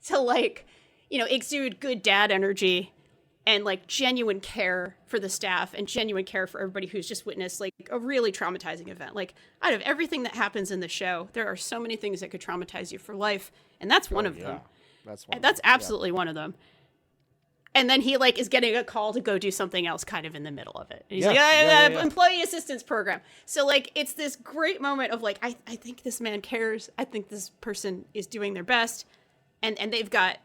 to like, exude good dad energy and like genuine care for the staff and genuine care for everybody who's just witnessed like a really traumatizing event. Like, out of everything that happens in the show, there are so many things that could traumatize you for life. And that's one of them. That's absolutely one of them. And then he like is getting a call to go do something else kind of in the middle of it. And he's employee assistance program. So like, it's this great moment of like, I think this man cares. I think this person is doing their best. And they've got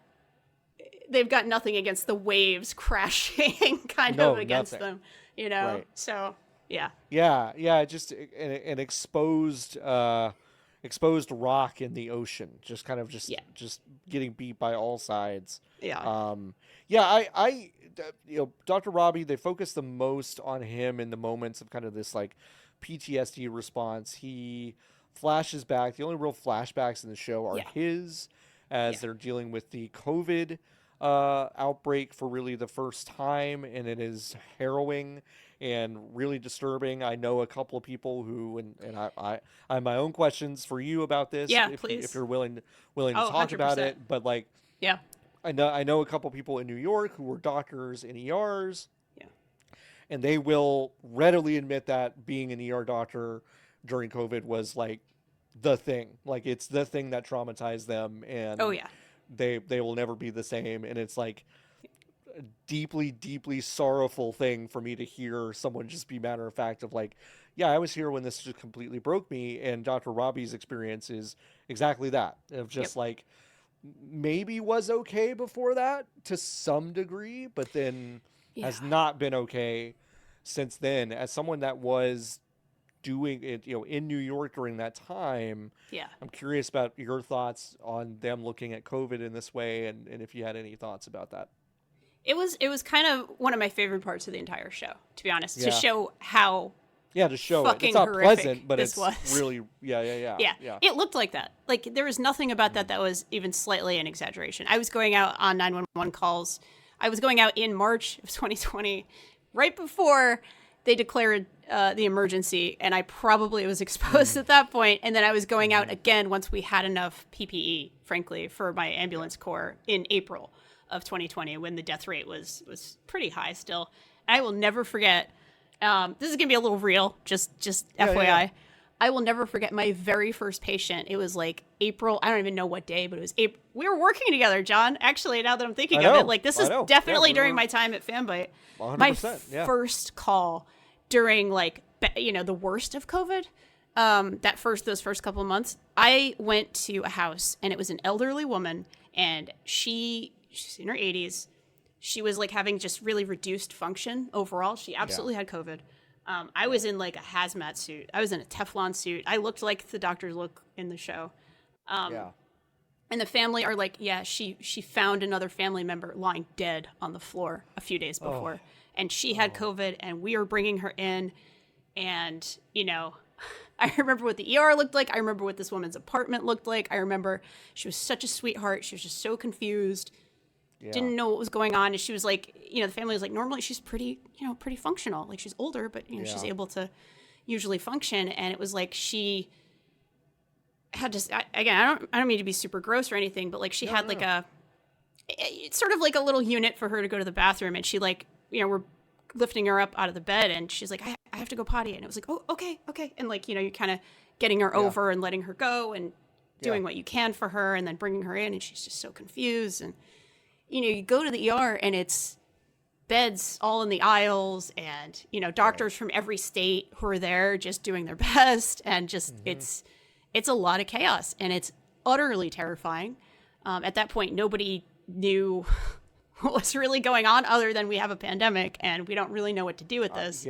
nothing against the waves crashing kind of against them, Right. So, yeah. Just an exposed rock in the ocean, just kind of just getting beat by all sides. I Dr. Robbie, they focus the most on him in the moments of kind of this like PTSD response. He flashes back. The only real flashbacks in the show are his as they're dealing with the COVID outbreak for really the first time, and it is harrowing and really disturbing. I know a couple of people who, and I have my own questions for you about this. Please. If you're willing to talk 100%. about it, but like, I know a couple of people in New York who were doctors in ERs, and they will readily admit that being an ER doctor during COVID was like the thing. Like, it's the thing that traumatized them, and they will never be the same. And it's like a deeply, deeply sorrowful thing for me to hear someone just be matter of fact of like, I was here when this just completely broke me. And Dr. Robbie's experience is exactly that, of just like, maybe was okay before that to some degree, but then has not been okay since then. As someone that was doing it, in New York during that time, I'm curious about your thoughts on them looking at COVID in this way, and if you had any thoughts about that. It was kind of one of my favorite parts of the entire show, to be honest, to show how to show it. It's not pleasant, but it's really, yeah. It looked like that. Like, there was nothing about that was even slightly an exaggeration. I was going out on 911 calls. I was going out in March of 2020, right before they declared the emergency, and I probably was exposed at that point. And then I was going out again once we had enough PPE, frankly, for my ambulance corps in April of 2020, when the death rate was pretty high still. I will never forget. This is gonna be a little real, just FYI. Yeah. I will never forget my very first patient. It was like April. I don't even know what day, but it was April. We were working together, John. Actually, now that I'm thinking of it, like this is definitely during my time at Fanbite. 100%, my first call during the worst of COVID. Those first couple of months, I went to a house and it was an elderly woman, and she's in her 80s. She was like having just really reduced function overall. She absolutely had COVID. I was in like a hazmat suit. I was in a Teflon suit. I looked like the doctors look in the show. And the family are like, she found another family member lying dead on the floor a few days before. And she had COVID, and we were bringing her in. And, I remember what the ER looked like. I remember what this woman's apartment looked like. I remember she was such a sweetheart. She was just so confused. Didn't know what was going on. And she was like, the family was like, normally she's pretty functional. Like she's older, but she's able to usually function. And it was like, she had to, again, I don't mean to be super gross or anything, but like she had like it's sort of like a little unit for her to go to the bathroom. And she like, we're lifting her up out of the bed, and she's like, I have to go potty. And it was like, oh, okay. And like, you're kind of getting her over and letting her go and doing what you can for her, and then bringing her in. And she's just so confused. And, you go to the ER and it's beds all in the aisles, and, doctors from every state who are there just doing their best. And just, it's a lot of chaos, and it's utterly terrifying. At that point, nobody knew what was really going on other than we have a pandemic and we don't really know what to do with this.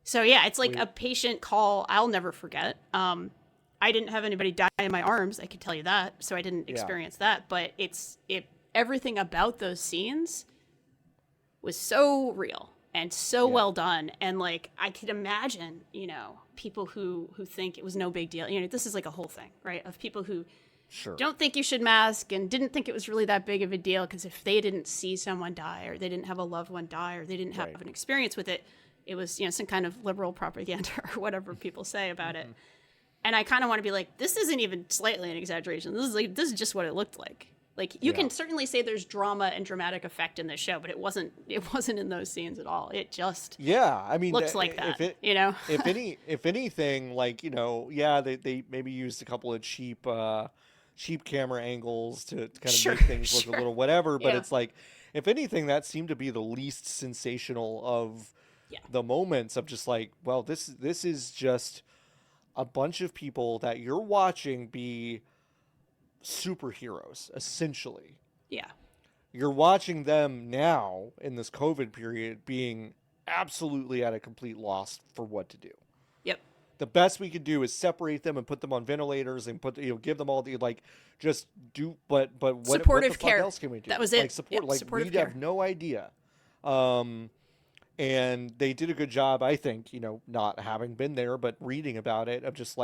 So it's like a patient call I'll never forget. I didn't have anybody die in my arms, I could tell you that. So I didn't experience that, but everything about those scenes was so real and so well done. And like, I could imagine, people who think it was no big deal. This is like a whole thing, right? Of people who don't think you should mask and didn't think it was really that big of a deal, because if they didn't see someone die, or they didn't have a loved one die, or they didn't have an experience with it, it was, some kind of liberal propaganda or whatever people say about it. And I kind of want to be like, this isn't even slightly an exaggeration. This is just what it looked like. Like, you can certainly say there's drama and dramatic effect in this show, but it wasn't in those scenes at all. It just looks like that, if anything, like, they maybe used a couple of cheap camera angles to kind of make things look a little whatever, but it's like, if anything, that seemed to be the least sensational of the moments of just like, well, this is just a bunch of people that you're watching be superheroes, essentially. You're watching them now in this COVID period being absolutely at a complete loss for what to do. The best we could do is separate them and put them on ventilators and give them all the just do but what supportive what the care fuck else can we do? That was it. We have no idea. And they did a good job, I think, not having been there but reading about it, of just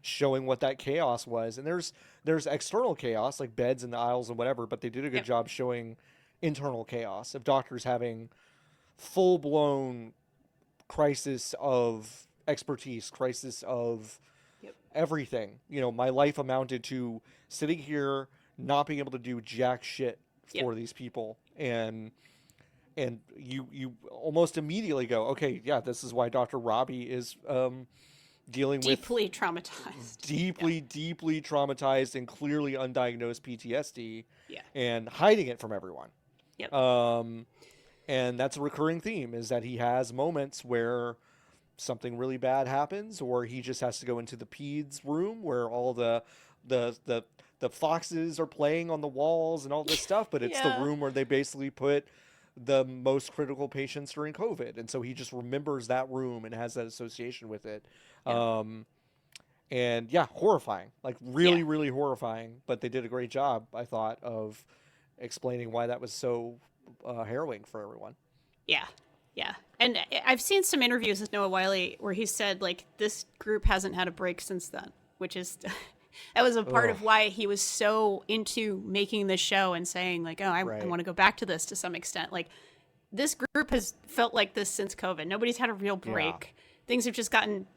showing what that chaos was. And there's external chaos like beds in the aisles and whatever, but they did a good job showing internal chaos of doctors having full-blown crisis of expertise, crisis of everything. My life amounted to sitting here not being able to do jack shit for these people, and you almost immediately go, okay, this is why Dr. Robbie is dealing deeply with traumatized, deeply traumatized and clearly undiagnosed PTSD, and hiding it from everyone. And that's a recurring theme, is that he has moments where something really bad happens, or he just has to go into the peds room where all the foxes are playing on the walls and all this stuff, but it's the room where they basically put the most critical patients during COVID. And so he just remembers that room and has that association with it. And horrifying, like really, really horrifying, but they did a great job, I thought, of explaining why that was so harrowing for everyone. And I've seen some interviews with Noah Wylie where he said, like, this group hasn't had a break since then, which is that was a part of why he was so into making this show and saying, like, oh, I want to go back to this to some extent. Like, this group has felt like this since COVID. Nobody's had a real break. Things have just gotten,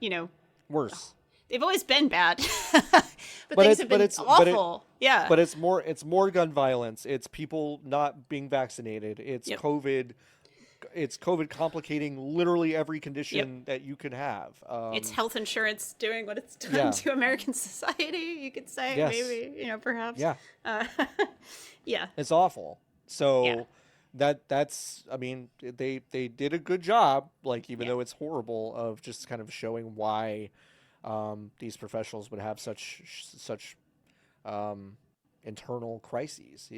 worse. They've always been bad, but things have been awful. Yeah. But it's more gun violence. It's people not being vaccinated. It's COVID. It's COVID complicating literally every condition that you could have. It's health insurance doing what it's done to American society, you could say, maybe, perhaps. Yeah. Yeah. It's awful. So that's, I mean, they did a good job, like, even though it's horrible, of just kind of showing why these professionals would have such internal crises,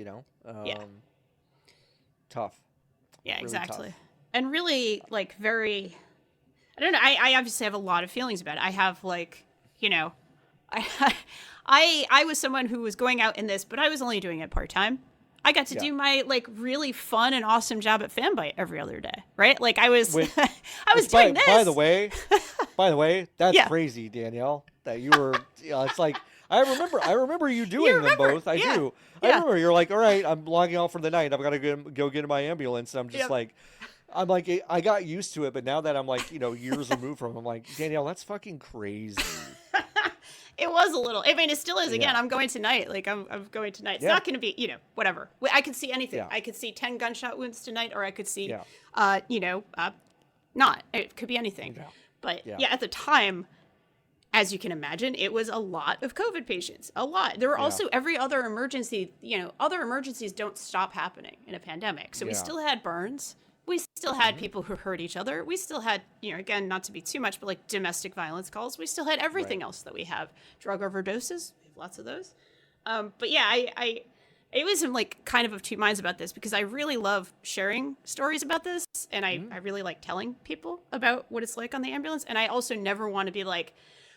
tough. Yeah, really exactly. tough. And really, like, very, I don't know, I obviously have a lot of feelings about it. I have, like, I was someone who was going out in this, but I was only doing it part-time. I got to do my, like, really fun and awesome job at Fanbyte every other day, right? Like, I was doing this. By the way, that's crazy, Danielle, that you were, it's like, I remember you doing them both. I do. I remember you're like, all right, I'm logging out for the night. I've got to go get in my ambulance. And I'm just like, I got used to it. But now that I'm like, years removed from it, I'm like, Danielle, that's fucking crazy. It was a little. I mean, it still is. Again, I'm going tonight. Like, I'm going tonight. It's not going to be, whatever. I could see anything. I could see 10 gunshot wounds tonight, or I could see, not. It could be anything. Yeah. But at the time, as you can imagine, it was a lot of COVID patients. A lot. There were also every other emergency. Other emergencies don't stop happening in a pandemic. So we still had burns. We still had people who hurt each other. We still had, again, not to be too much, but like domestic violence calls. We still had everything else that we have. Drug overdoses. We have lots of those. But yeah, I was in like kind of two minds about this, because I really love sharing stories about this. And I really like telling people about what it's like on the ambulance. And I also never want to be like,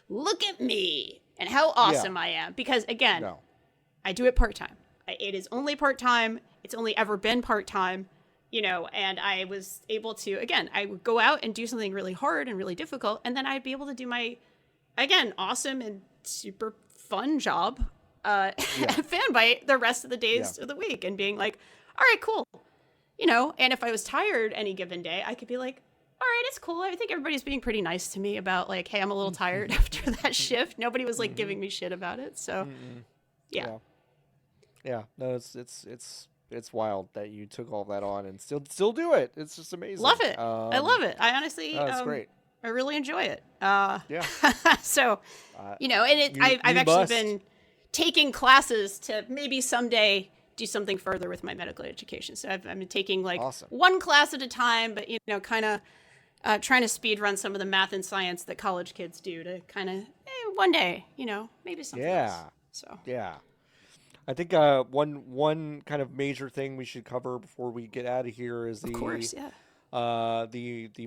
look at me and how awesome I am. Because again, I do it part-time. It is only part-time. It's only ever been part-time. And I was able to, again, I would go out and do something really hard and really difficult. And then I'd be able to do my, again, awesome and super fun job at Fanbyte the rest of the days of the week, and being like, all right, cool. And if I was tired any given day, I could be like, all right, it's cool. I think everybody's being pretty nice to me about like, hey, I'm a little tired after that shift. Nobody was like giving me shit about it. So yeah. No, it's wild that you took all that on and still do it. It's just amazing. Love it. I love it. I honestly, that's great. I really enjoy it. So, and I've actually been taking classes to maybe someday do something further with my medical education. So I've been taking like one class at a time, but kind of trying to speed run some of the math and science that college kids do to kind of one day, maybe something else. So I think one kind of major thing we should cover before we get out of here is the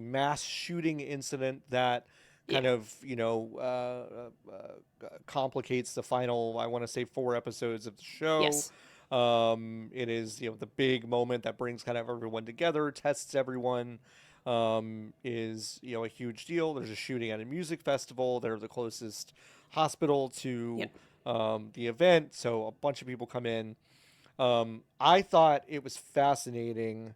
mass shooting incident that kind of complicates the final, I want to say, 4 episodes of the show. Yes. It is the big moment that brings kind of everyone together, tests everyone. Is a huge deal. There's a shooting at a music festival. They're the closest hospital to the event, so a bunch of people come in. I thought it was fascinating.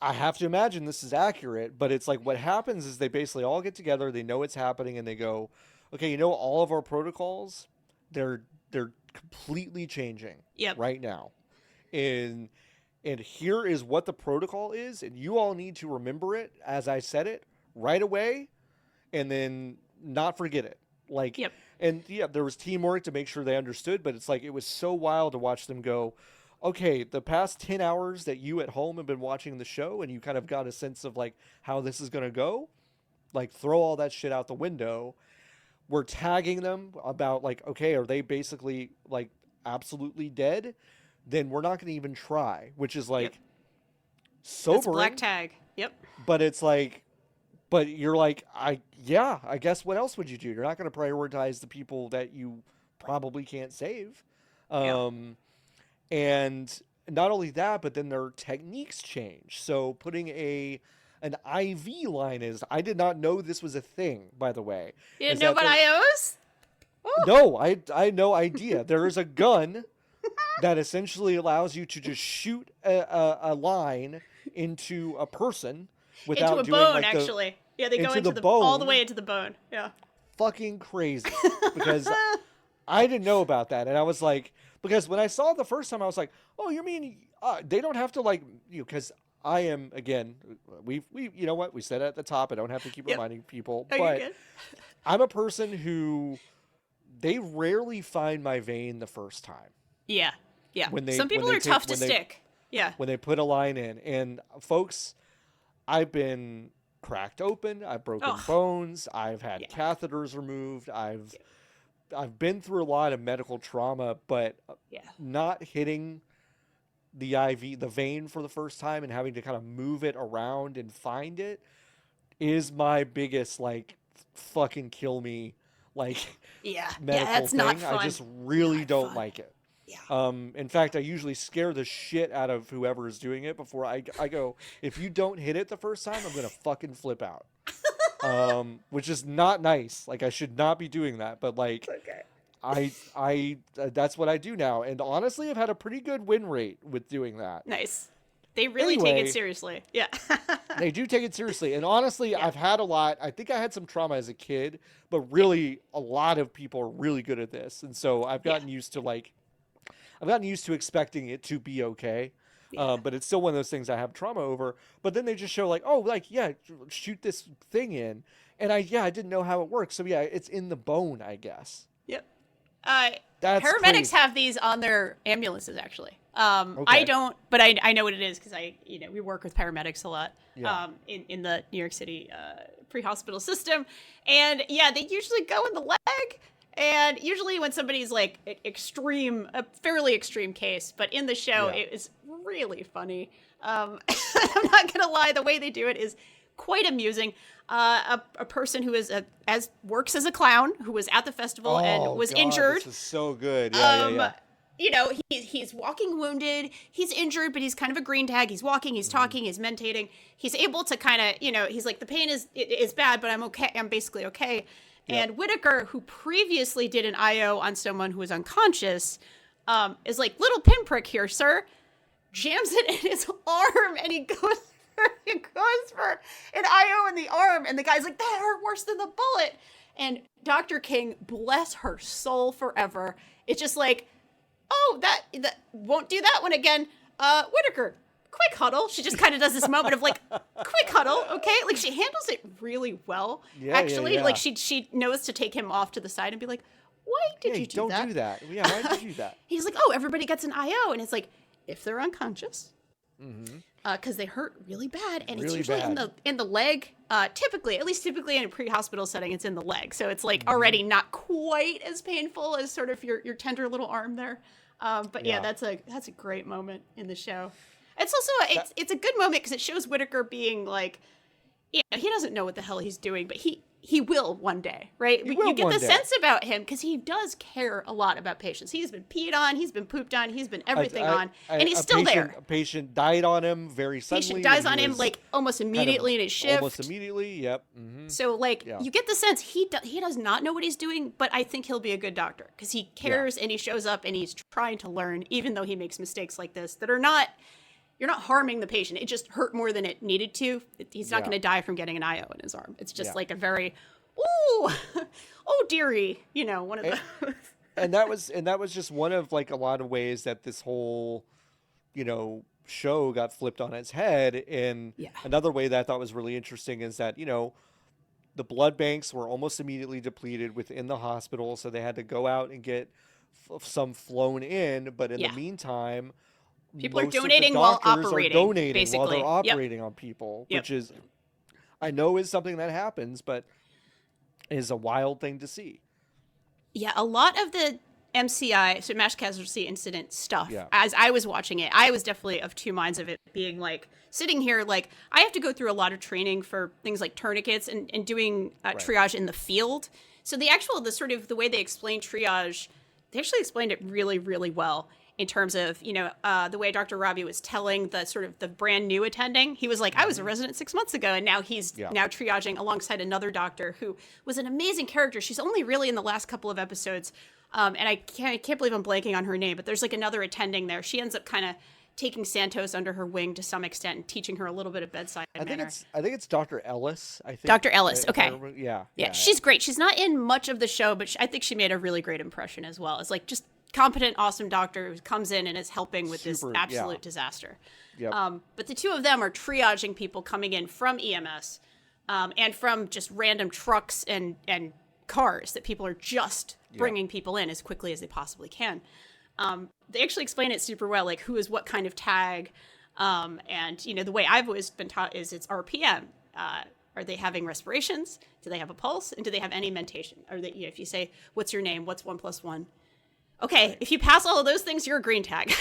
I have to imagine this is accurate, but it's like what happens is they basically all get together, they know it's happening, and they go, okay, all of our protocols, they're completely changing right now. And here is what the protocol is, and you all need to remember it as I said it right away, and then not forget it. And there was teamwork to make sure they understood, but it's like it was so wild to watch them go, okay, the past 10 hours that you at home have been watching the show and you kind of got a sense of like how this is going to go, like throw all that shit out the window. We're tagging them about like, okay, are they basically like absolutely dead? Then we're not going to even try, which is like sobering. That's black tag. But it's like, but you're like, I guess what else would you do? You're not going to prioritize the people that you probably can't save. And not only that, but then their techniques change. So putting an IV line is, I did not know this was a thing, by the way. You didn't know about IOs? No, I had no idea. There is a gun that essentially allows you to just shoot a line into a person without into a doing bone, like actually. Yeah, they go into the bone. all the way into the bone. Yeah. Fucking crazy. Because I didn't know about that. And I was like, because when I saw it the first time, I was like, oh, you mean they don't have to like, because I am, again, we you know what? We said it at the top. I don't have to keep reminding people. Oh, but I'm a person who, they rarely find my vein the first time. Yeah. Yeah. When Some people are tough to stick. Yeah. When they put a line in. And folks, I've been cracked open. I've broken bones. I've had catheters removed. I've been through a lot of medical trauma, but not hitting the IV, the vein for the first time and having to kind of move it around and find it is my biggest, like, fucking kill me, like, medical that's thing. not fun. I just really don't like it. Yeah. In fact, I usually scare the shit out of whoever is doing it before I go, if you don't hit it the first time, I'm going to fucking flip out. Which is not nice. Like, I should not be doing that, but like, I that's what I do now. And honestly, I've had a pretty good win rate with doing that. Nice. They really take it seriously. Yeah. They do take it seriously. And honestly, I've had a lot. I think I had some trauma as a kid, but really a lot of people are really good at this. And so I've gotten used to expecting it to be okay. But it's still one of those things I have trauma over. But then they just show like, oh, like, shoot this thing in. And I didn't know how it works. So it's in the bone, I guess. Yep. That's paramedics crazy. have these on their ambulances, actually. Okay. I don't, but I know what it is because we work with paramedics a lot in the New York City pre-hospital system. And they usually go in the leg. And usually when somebody's like a fairly extreme case, but in the show, it is really funny. I'm not going to lie. The way they do it is quite amusing. A person who is works as a clown who was at the festival and was injured. This is so good. He's walking wounded. He's injured, but he's kind of a green tag. He's walking, he's talking, he's mentating. He's able to kind of, he's like, the pain is bad, but I'm okay. I'm basically okay. And Whitaker, who previously did an IO on someone who was unconscious, is like, little pinprick here, sir. Jams it in his arm, and he goes for an IO in the arm. And the guy's like, that hurt worse than the bullet. And Dr. King, bless her soul forever, it's just like, oh, that won't do that one again. Whitaker, quick huddle. She just kind of does this moment of like, quick huddle, okay? Like, she handles it really well, actually. Like, she knows to take him off to the side and be like, why did you do that? Don't do that. Yeah, why did you do that? He's like, oh, everybody gets an IO. And it's like, if they're unconscious, because they hurt really bad. And it's usually in the leg. Typically in a pre-hospital setting, it's in the leg. So it's like already not quite as painful as sort of your tender little arm there. But that's a great moment in the show. It's also it's a good moment because it shows Whitaker being like, he doesn't know what the hell he's doing, but he will one day, right? You get the sense about him because he does care a lot about patients. He's been peed on, he's been pooped on, he's been everything on, and he's still there. A patient died on him very suddenly. Patient dies on him like almost immediately in his shift. Almost immediately, yep. Mm-hmm. So you get the sense he does not know what he's doing, but I think he'll be a good doctor because he cares and he shows up and he's trying to learn, even though he makes mistakes like this that are not. You're not harming the patient. It just hurt more than it needed to. He's not going to die from getting an IO in his arm. It's just like a very, oh dearie, one of those. And that was just one of like a lot of ways that this whole, show got flipped on its head. And another way that I thought was really interesting is that, the blood banks were almost immediately depleted within the hospital. So they had to go out and get some flown in. But in the meantime, people are donating while operating, basically. While they're operating on people, which is, I know is something that happens, but is a wild thing to see. Yeah, a lot of the MCI, so mass casualty incident stuff, as I was watching it, I was definitely of two minds of it being like, sitting here, like, I have to go through a lot of training for things like tourniquets and doing triage in the field. So the way they explain triage, they actually explained it really, really well. In terms of, the way Dr. Robbie was telling the brand new attending, he was like, I was a resident 6 months ago, and now he's now triaging alongside another doctor who was an amazing character. She's only really in the last couple of episodes. And I can't believe I'm blanking on her name, but there's like another attending there. She ends up kind of taking Santos under her wing to some extent and teaching her a little bit of bedside manner. I think it's Dr. Ellis. I think Dr. Ellis. Okay. Yeah. She's great. She's not in much of the show, but I think she made a really great impression as well. It's like just competent, awesome doctor who comes in and is helping with this absolute disaster. Yep. But the two of them are triaging people coming in from EMS and from just random trucks and cars that people are just bringing people in as quickly as they possibly can. They actually explain it super well, like who is what kind of tag. And, you know, the way I've always been taught is it's RPM. Are they having respirations? Do they have a pulse? And do they have any mentation? Or they, you know, if you say, what's your name? What's 1 + 1? Okay, if you pass all of those things, you're a green tag.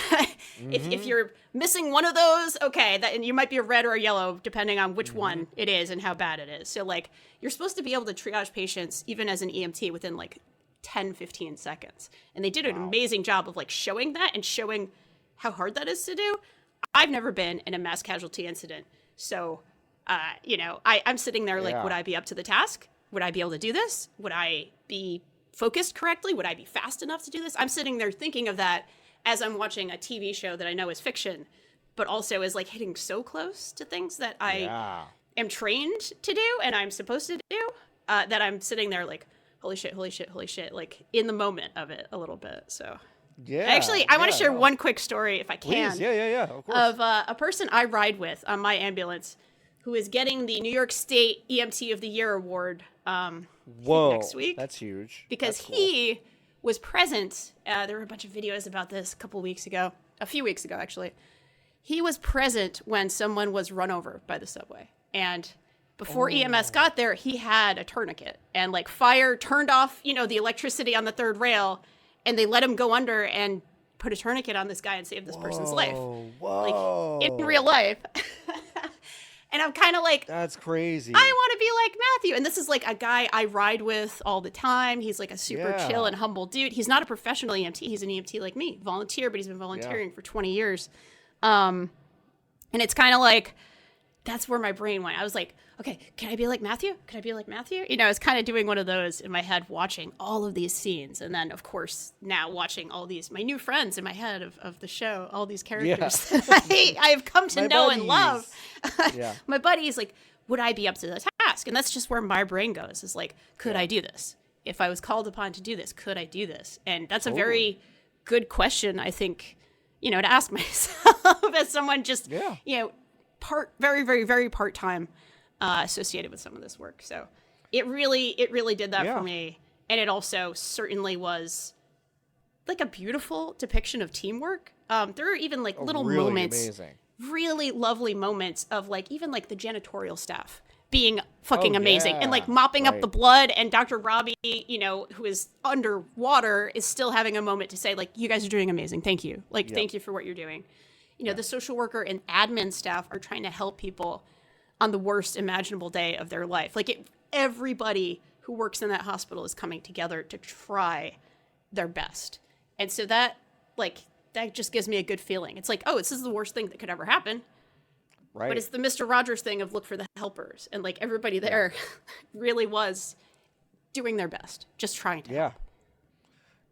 If you're missing one of those, okay, and you might be a red or a yellow, depending on which one it is and how bad it is. So, like, you're supposed to be able to triage patients, even as an EMT, within, like, 10, 15 seconds. And they did an amazing job of, like, showing that and showing how hard that is to do. I've never been in a mass casualty incident. So, you know, I'm sitting there like, would I be up to the task? Would I be able to do this? Would I be focused correctly? Would I be fast enough to do this? I'm sitting there thinking of that as I'm watching a TV show that I know is fiction, but also is like hitting so close to things that I am trained to do and I'm supposed to do, that I'm sitting there like, holy shit, like in the moment of it a little bit. So actually, I want to share one quick story if I can. Please. Yeah, of course. Of a person I ride with on my ambulance who is getting the New York State EMT of the Year award next week. That's huge. Because he was present. There were a bunch of videos about this a few weeks ago, actually. He was present when someone was run over by the subway. And before EMS got there, he had a tourniquet. And like fire turned off, you know, the electricity on the third rail. And they let him go under and put a tourniquet on this guy and save this person's life. Like in real life. And I'm kind of like, that's crazy. I want to be like Matthew. And this is like a guy I ride with all the time. He's like a super chill and humble dude. He's not a professional EMT. He's an EMT like me, volunteer, but he's been volunteering for 20 years. And it's kind of like, that's where my brain went. I was like, okay, can I be like Matthew? You know, I was kind of doing one of those in my head, watching all of these scenes. And then, of course, now watching all these, my new friends in my head of the show, all these characters that I have come to know and love. My buddies, like, would I be up to the task? And that's just where my brain goes, is like, could I do this? If I was called upon to do this, could I do this? And that's a very good question, I think, you know, to ask myself as someone just, you know, very, very, very part-time associated with some of this work. So it really did that for me. And it also certainly was like a beautiful depiction of teamwork. There are even like little moments, really lovely moments of like, even like the janitorial staff being fucking amazing and like mopping up the blood, and Dr. Robbie, you know, who is underwater, is still having a moment to say like, you guys are doing amazing. Thank you. Like, thank you for what you're doing. You know, the social worker and admin staff are trying to help people on the worst imaginable day of their life. Like everybody who works in that hospital is coming together to try their best. And so that just gives me a good feeling. It's like, oh, this is the worst thing that could ever happen. Right. But it's the Mr. Rogers thing of look for the helpers. And like everybody there really was doing their best, just trying to help.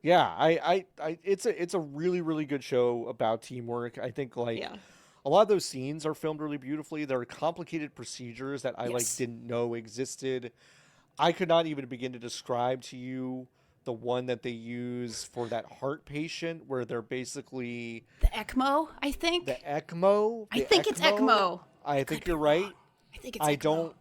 Yeah, I it's a really, really good show about teamwork. I think like a lot of those scenes are filmed really beautifully. There are complicated procedures that I like didn't know existed. I could not even begin to describe to you the one that they use for that heart patient, where they're basically the ECMO. I think the ECMO. I think it's ECMO. I think you're right. I think it's ECMO.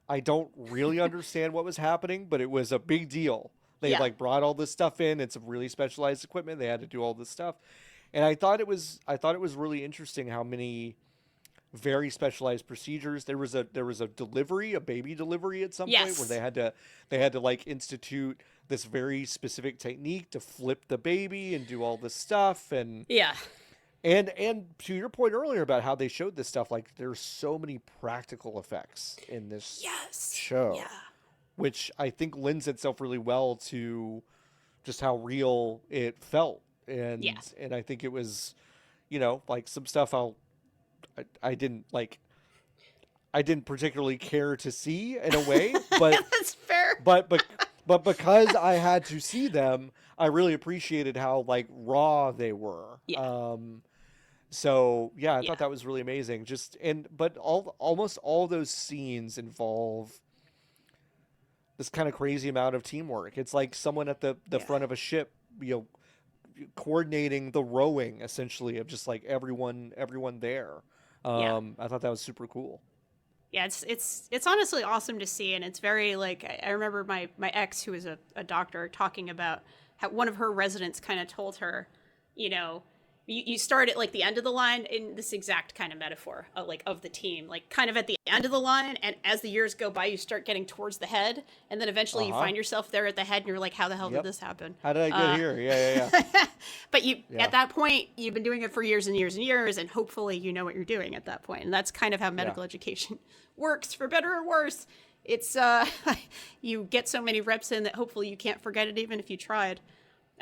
I don't really understand what was happening, but it was a big deal. They like brought all this stuff in. It's really specialized equipment. They had to do all this stuff. And I thought it was really interesting how many very specialized procedures. There was a delivery, a baby delivery at some point where they had to like institute this very specific technique to flip the baby and do all this stuff. And and to your point earlier about how they showed this stuff, like there's so many practical effects in this show. Yeah. Which I think lends itself really well to just how real it felt. And I think it was, you know, like some stuff I didn't particularly care to see in a way, but that's fair. But because I had to see them, I really appreciated how like raw they were. Yeah. So yeah, I Yeah. thought that was really amazing. But almost all those scenes involve this kind of crazy amount of teamwork. It's like someone at the Yeah. front of a ship, you know, coordinating the rowing essentially of just like everyone there. Yeah. I thought that was super cool. Yeah, it's honestly awesome to see, and it's very like I remember my ex who was a doctor talking about how one of her residents kind of told her, you know, you start at like the end of the line in this exact kind of metaphor of, like of the team, like kind of at the end of the line, and as the years go by, you start getting towards the head, and then eventually you find yourself there at the head, and you're like, how the hell did this happen? How did I get here? Yeah. But at that point, you've been doing it for years and years and years, and hopefully you know what you're doing at that point. And that's kind of how medical education works, for better or worse. It's you get so many reps in that hopefully you can't forget it even if you tried.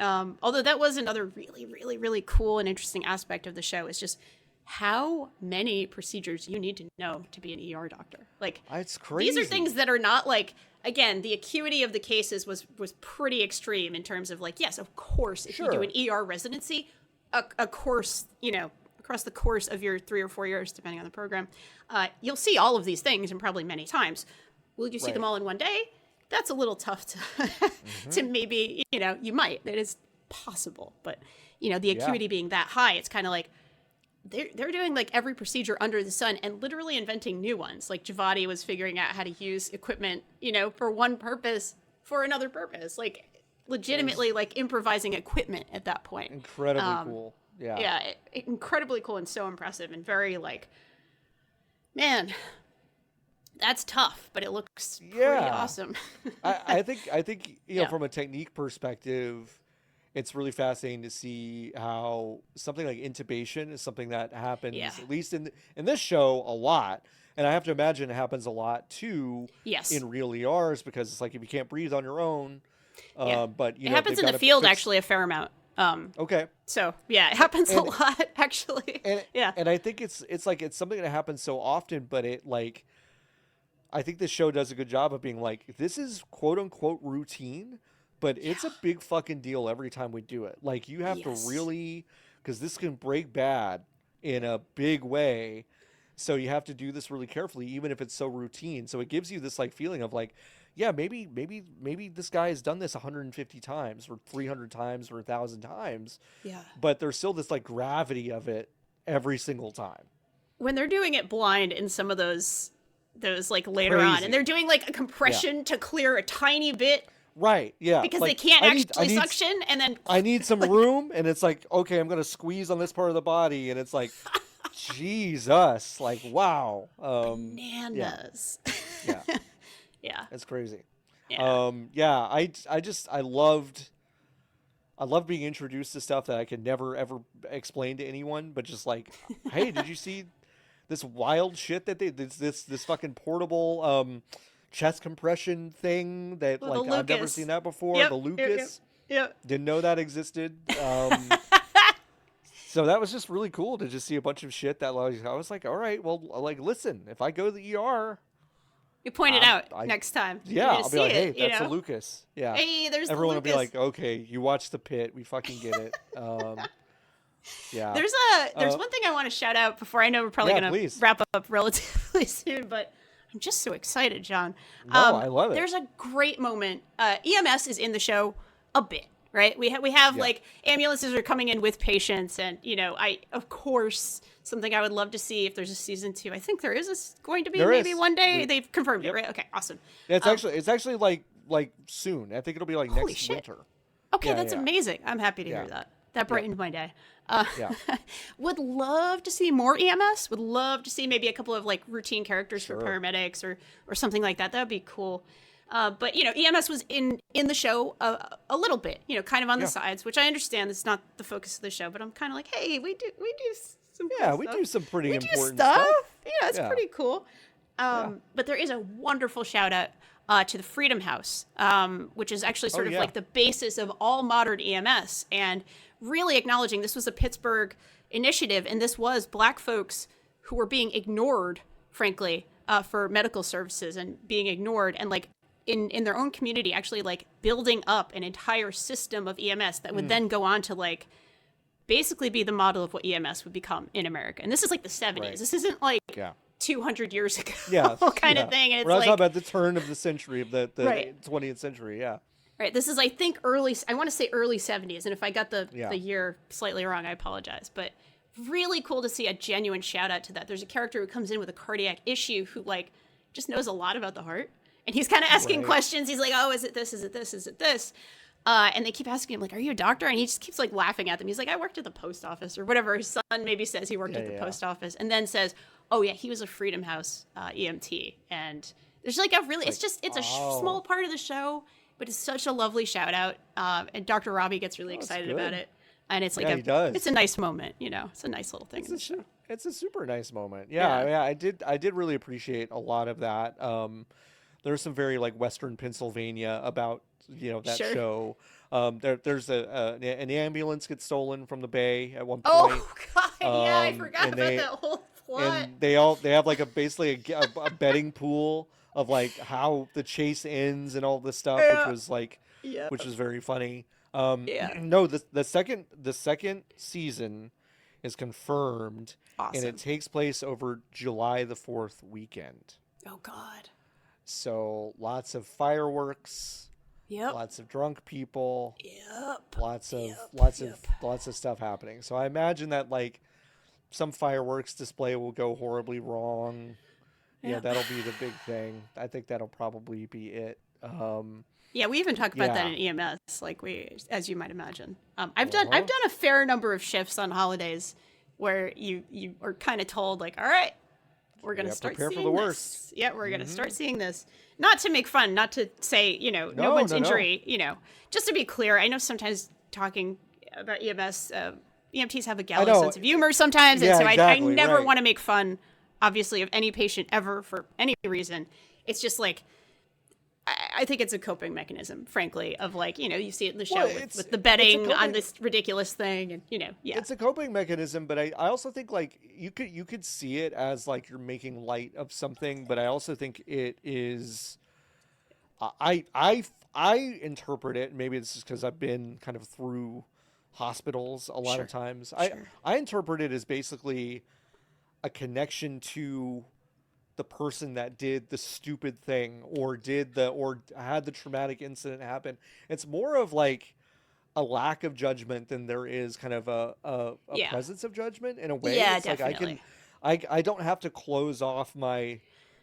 Although that was another really, really, really cool and interesting aspect of the show, is just how many procedures you need to know to be an ER doctor. Like, it's crazy. These are things that are not like, again, the acuity of the cases was pretty extreme in terms of like, yes, of course, if you do an ER residency, a course, you know, across the course of your 3 or 4 years, depending on the program, you'll see all of these things and probably many times. Will you see them all in one day? That's a little tough to to maybe, you know, you might. It is possible. But, you know, the acuity being that high, it's kind of like they're doing like every procedure under the sun and literally inventing new ones. Like Javadi was figuring out how to use equipment, you know, for one purpose for another purpose. Like legitimately like improvising equipment at that point. Incredibly cool. Yeah. Yeah. Incredibly cool and so impressive and very like, man, that's tough, but it looks pretty awesome. I think you know, from a technique perspective, it's really fascinating to see how something like intubation is something that happens at least in this show a lot, and I have to imagine it happens a lot too. In real ERs, because it's like if you can't breathe on your own, but you it know, happens in the field actually a fair amount. Okay. So yeah, it happens a lot actually. And I think it's like it's something that happens so often, but it like. I think this show does a good job of being like, this is quote unquote routine, but it's a big fucking deal every time we do it. Like you have to really, because this can break bad in a big way. So you have to do this really carefully, even if it's so routine. So it gives you this like feeling of like, yeah, maybe this guy has done this 150 times or 300 times or 1,000 times. Yeah. But there's still this like gravity of it every single time. When they're doing it blind in some of those like later on, and they're doing like a compression to clear a tiny bit, right? Yeah, because like, they can't actually suction, and then I need some room, and it's like, okay, I'm gonna squeeze on this part of the body, and it's like, Jesus, like wow, bananas. Yeah, it's crazy. Yeah. I loved being introduced to stuff that I could never ever explain to anyone, but just like, hey, did you see this wild shit that they this fucking portable chest compression thing that like I've never seen that before. The Lucas. Yep. Didn't know that existed. So that was just really cool to just see a bunch of shit that I was like, all right, well, like listen, if I go to the ER, you point it out next time. Yeah, I'll be like, hey, that's a Lucas. Yeah. Hey, there's everyone the will be like, okay, you watched The Pit, we fucking get it. Yeah. There's one thing I want to shout out before. I know we're probably going to wrap up relatively soon, but I'm just so excited, John. No, I love it. There's a great moment. EMS is in the show a bit, right? We have like ambulances are coming in with patients, and you know, of course, something I would love to see if there's a season 2. I think there is going to be maybe one day. They've confirmed it, right? Okay, awesome. Yeah, it's actually like soon. I think it'll be like next winter. Okay, that's amazing. I'm happy to hear that. That brightened my day. Would love to see more EMS. Would love to see maybe a couple of like routine characters for paramedics or something like that. That would be cool. But you know, EMS was in the show a little bit. You know, kind of on the sides, which I understand. It's not the focus of the show, but I'm kind of like, hey, we do some we do some pretty important stuff. stuff. Yeah, it's pretty cool. But there is a wonderful shout out to the Freedom House, which is actually sort of like the basis of all modern EMS, and really acknowledging this was a Pittsburgh initiative, and this was Black folks who were being ignored, frankly, for medical services and being ignored, and like in their own community actually like building up an entire system of EMS that would then go on to like basically be the model of what EMS would become in America. And this is like the 70s. Right. This isn't like 200 years ago kind of thing. And it's we're not like, talking about the turn of the century, of the Right. 20th century. Yeah. Right. This is, I think, I want to say early 70s. And if I got the year slightly wrong, I apologize. But really cool to see a genuine shout out to that. There's a character who comes in with a cardiac issue who like just knows a lot about the heart. And he's kind of asking questions. He's like, oh, is it this? Is it this? Is it this? And they keep asking him, like, are you a doctor? And he just keeps, like, laughing at them. He's like, I worked at the post office or whatever. His son maybe says he worked at the post office. And then says, oh, yeah, he was a Freedom House EMT. And there's, like, it's a small part of the show, but it's such a lovely shout out. And Dr. Robbie gets really excited about it. And it's like, it's a nice moment, you know. It's a nice little thing in the show. It's a super nice moment. Yeah, I did really appreciate a lot of that. There's some very like Western Pennsylvania about that show. There's an ambulance gets stolen from the bay at one point. Oh God, yeah, I forgot about that whole plot. And they have like basically a betting pool of like how the chase ends and all this stuff, which was very funny. No, the second season is confirmed, and it takes place over July the 4th weekend. Oh God. So lots of fireworks. Yep. Lots of drunk people. Yep. Lots of stuff happening. So I imagine that like some fireworks display will go horribly wrong. Yeah, that'll be the big thing. I think that'll probably be it. Yeah, we even talk about that in EMS, like as you might imagine. I've done a fair number of shifts on holidays where you are kind of told like, all right, we're going to start seeing for the worst. Yeah, we're going to start seeing this. Not to make fun, not to say, no one's injury, just to be clear. I know sometimes talking about EMS, EMTs have a gallows sense of humor sometimes. And so I never want to make fun, obviously, of any patient ever for any reason. It's just like, I think it's a coping mechanism, frankly, of like, you see it in the show with the betting on this ridiculous thing. And, It's a coping mechanism, but I also think like you could see it as like you're making light of something, but I also think it is, I interpret it, maybe it's just because I've been kind of through hospitals a lot of times. I interpret it as basically a connection to the person that did the stupid thing or had the traumatic incident happen. It's more of like a lack of judgment than there is kind of a presence of judgment in a way. Yeah, it's definitely. Like I don't have to close off my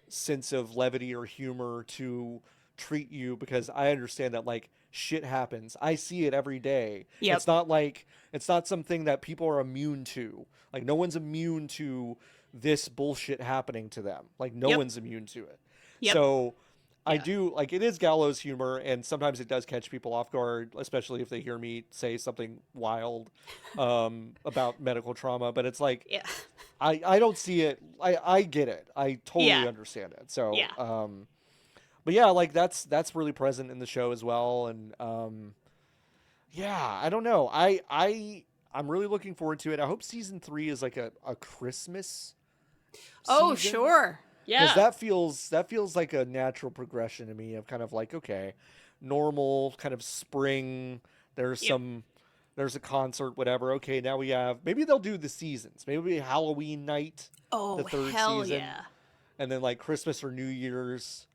sense of levity or humor to treat you because I understand that like shit happens. I see it every day. Yep. It's not something that people are immune to. Like no one's immune to this bullshit happening to them. Like no one's immune to it. Yep. So I do like it is gallows humor, and sometimes it does catch people off guard, especially if they hear me say something wild about medical trauma. But it's like I don't see it. I get it. I totally understand it. So but yeah, like that's really present in the show as well. And I don't know. I'm really looking forward to it. I hope season 3 is like a Christmas Oh, season. sure. Yeah. Because that feels like a natural progression to me of kind of like, okay, normal kind of spring. There's a concert, whatever. Okay, now we have, maybe they'll do the seasons. Maybe Halloween night, the third season. Yeah. And then like Christmas or New Year's.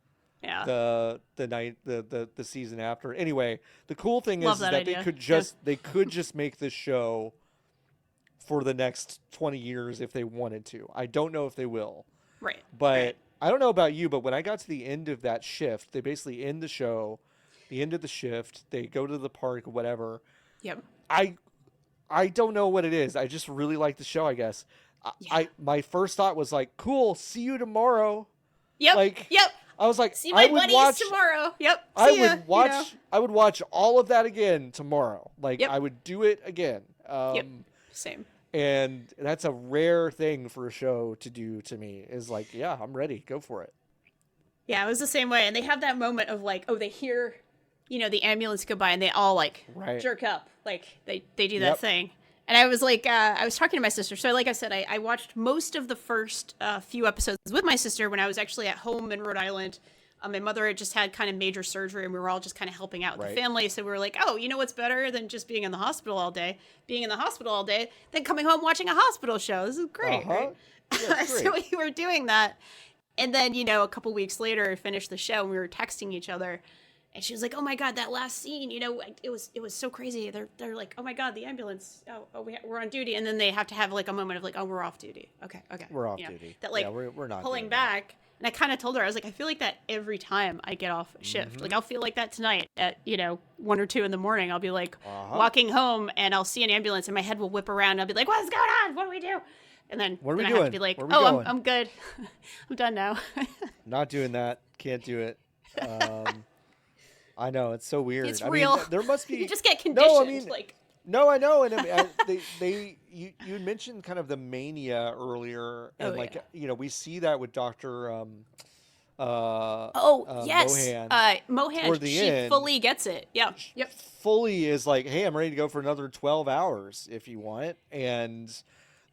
Yeah. The night the season after. Anyway, the cool thing is that idea. they could just make this show for the next 20 years if they wanted to. I don't know if they will. Right. But I don't know about you, but when I got to the end of that shift, they basically end the show, the end of the shift, they go to the park or whatever. Yep. I don't know what it is. I just really like the show, I guess. My first thought was like, cool, see you tomorrow. Yep. I was like, see my buddies tomorrow. Yep. I would watch all of that again tomorrow. Like I would do it again. Same. And that's a rare thing for a show to do to me is like, yeah, I'm ready. Go for it. Yeah, it was the same way. And they have that moment of like, they hear, the ambulance go by and they all like jerk up. Like they do that thing. And I was like, I was talking to my sister. So like I said, I watched most of the first few episodes with my sister when I was actually at home in Rhode Island My mother had just had kind of major surgery, and we were all just kind of helping out with Right. the family. So we were like, oh, you know what's better than just being in the hospital all day? Being in the hospital all day, then coming home watching a hospital show. This is great, right? Yeah, it's So great. we were doing that. And then, a couple weeks later, I finished the show, and we were texting each other. And she was like, "Oh my God, that last scene, it was so crazy. They're like, oh my God, the ambulance. We're on duty, and then they have to have like a moment of like, oh, we're off duty. Okay, We're off duty. That like Yeah, we're not pulling doing that. back." And I kind of told her, I was like, I feel like that every time I get off shift. Like I'll feel like that tonight at 1 or 2 in the morning. I'll be like walking home, and I'll see an ambulance, and my head will whip around. And I'll be like, "What's going on? What do we do?" And then What are we I have to doing? be like, Where are we "Oh, going?" I'm good. I'm done now." Not doing that. Can't do it. I know, it's so weird. It's I real. mean, there must be. You just get conditioned. No, I mean, like no, I know, and I mean, you had mentioned kind of the mania earlier, and we see that with Doctor yes, Mohan toward the she end. fully gets it. Yeah, yep. Fully is like, hey, I'm ready to go for another 12 hours if you want, and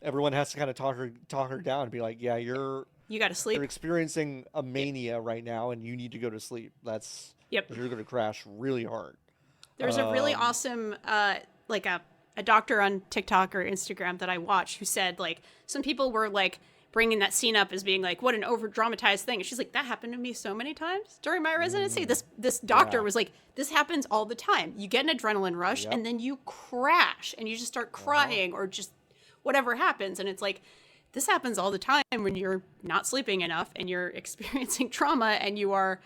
everyone has to kind of talk her down and be like, yeah, You got to sleep. you're experiencing a mania right now, and you need to go to sleep. You're going to crash really hard. There's a really awesome, like a doctor on TikTok or Instagram that I watch who said like some people were like bringing that scene up as being like, what an over dramatized thing. And she's like, that happened to me so many times during my residency. This doctor was like, this happens all the time. You get an adrenaline rush and then you crash and you just start crying or just whatever happens. And it's like, this happens all the time when you're not sleeping enough and you're experiencing trauma and you are,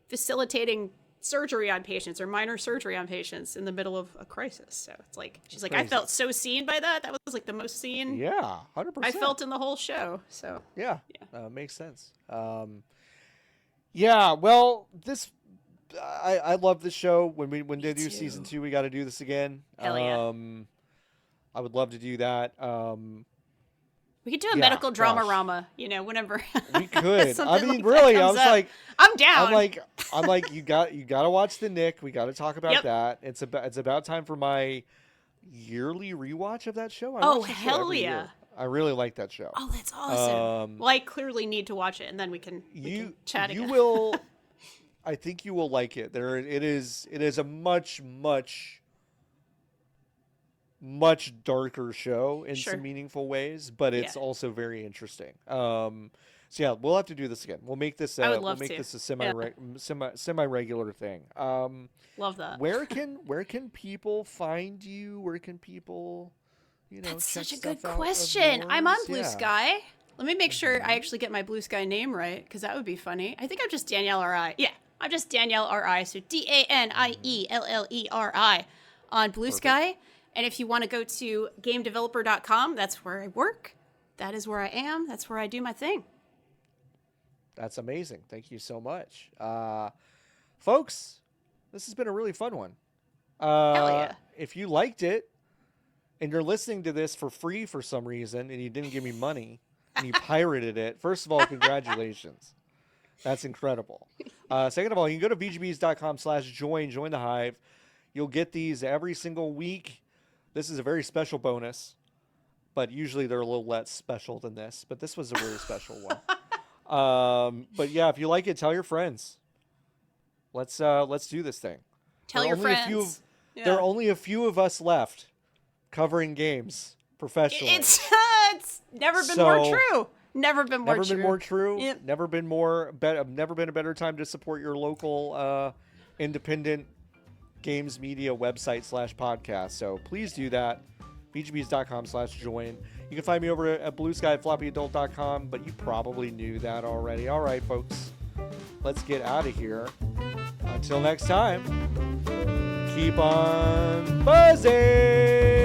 facilitating surgery on patients or minor surgery on patients in the middle of a crisis. So it's like, she's like, I felt so seen by that. That was like the most seen 100%. I felt in the whole show. So makes sense. Well, this I love this show. When they do season 2, we got to do this again. Hell yeah. I would love to do that. We could do a medical drama-rama, whenever. We could. I mean, like really, I was up. like, I'm down. I'm like, you got to watch the Nick. We got to talk about that. It's about time for my yearly rewatch of that show. I watch that show hell every yeah! year. I really like that show. Oh, that's awesome. Well, I clearly need to watch it, and then we can chat again. You will. I think you will like it. It is a much darker show in some meaningful ways, but it's also very interesting. So yeah, we'll have to do this again. We'll make this this a semi-regular thing. Love that. Where can people find you? Where can people, That's check such a good stuff out question. of I'm on yours? Blue Sky. Let me make sure I actually get my Blue Sky name right, because that would be funny. I think I'm just Danielle R.I. Yeah, I'm just Danielle R.I. So DANIELLERI on Blue Sky. And if you want to go to gamedeveloper.com, that's where I work. That is where I am. That's where I do my thing. That's amazing. Thank you so much. Folks, this has been a really fun one. Hell yeah. If you liked it and you're listening to this for free for some reason and you didn't give me money and you pirated it, first of all, congratulations. That's incredible. Second of all, you can go to vgbs.com/join the Hive. You'll get these every single week. This is a very special bonus, but usually they're a little less special than this. But this was a really special one. But yeah, if you like it, tell your friends. Let's do this thing. Tell your friends. There are only a few of us left covering games professionally. It's never been more true. Never been more true. Yep. Never been a better time to support your local independent games media website /podcast. So please do that. vgbs.com/join. You can find me over at blueskyfloppyadult.com, but you probably knew that already. All right, folks, let's get out of here. Until next time, keep on buzzing.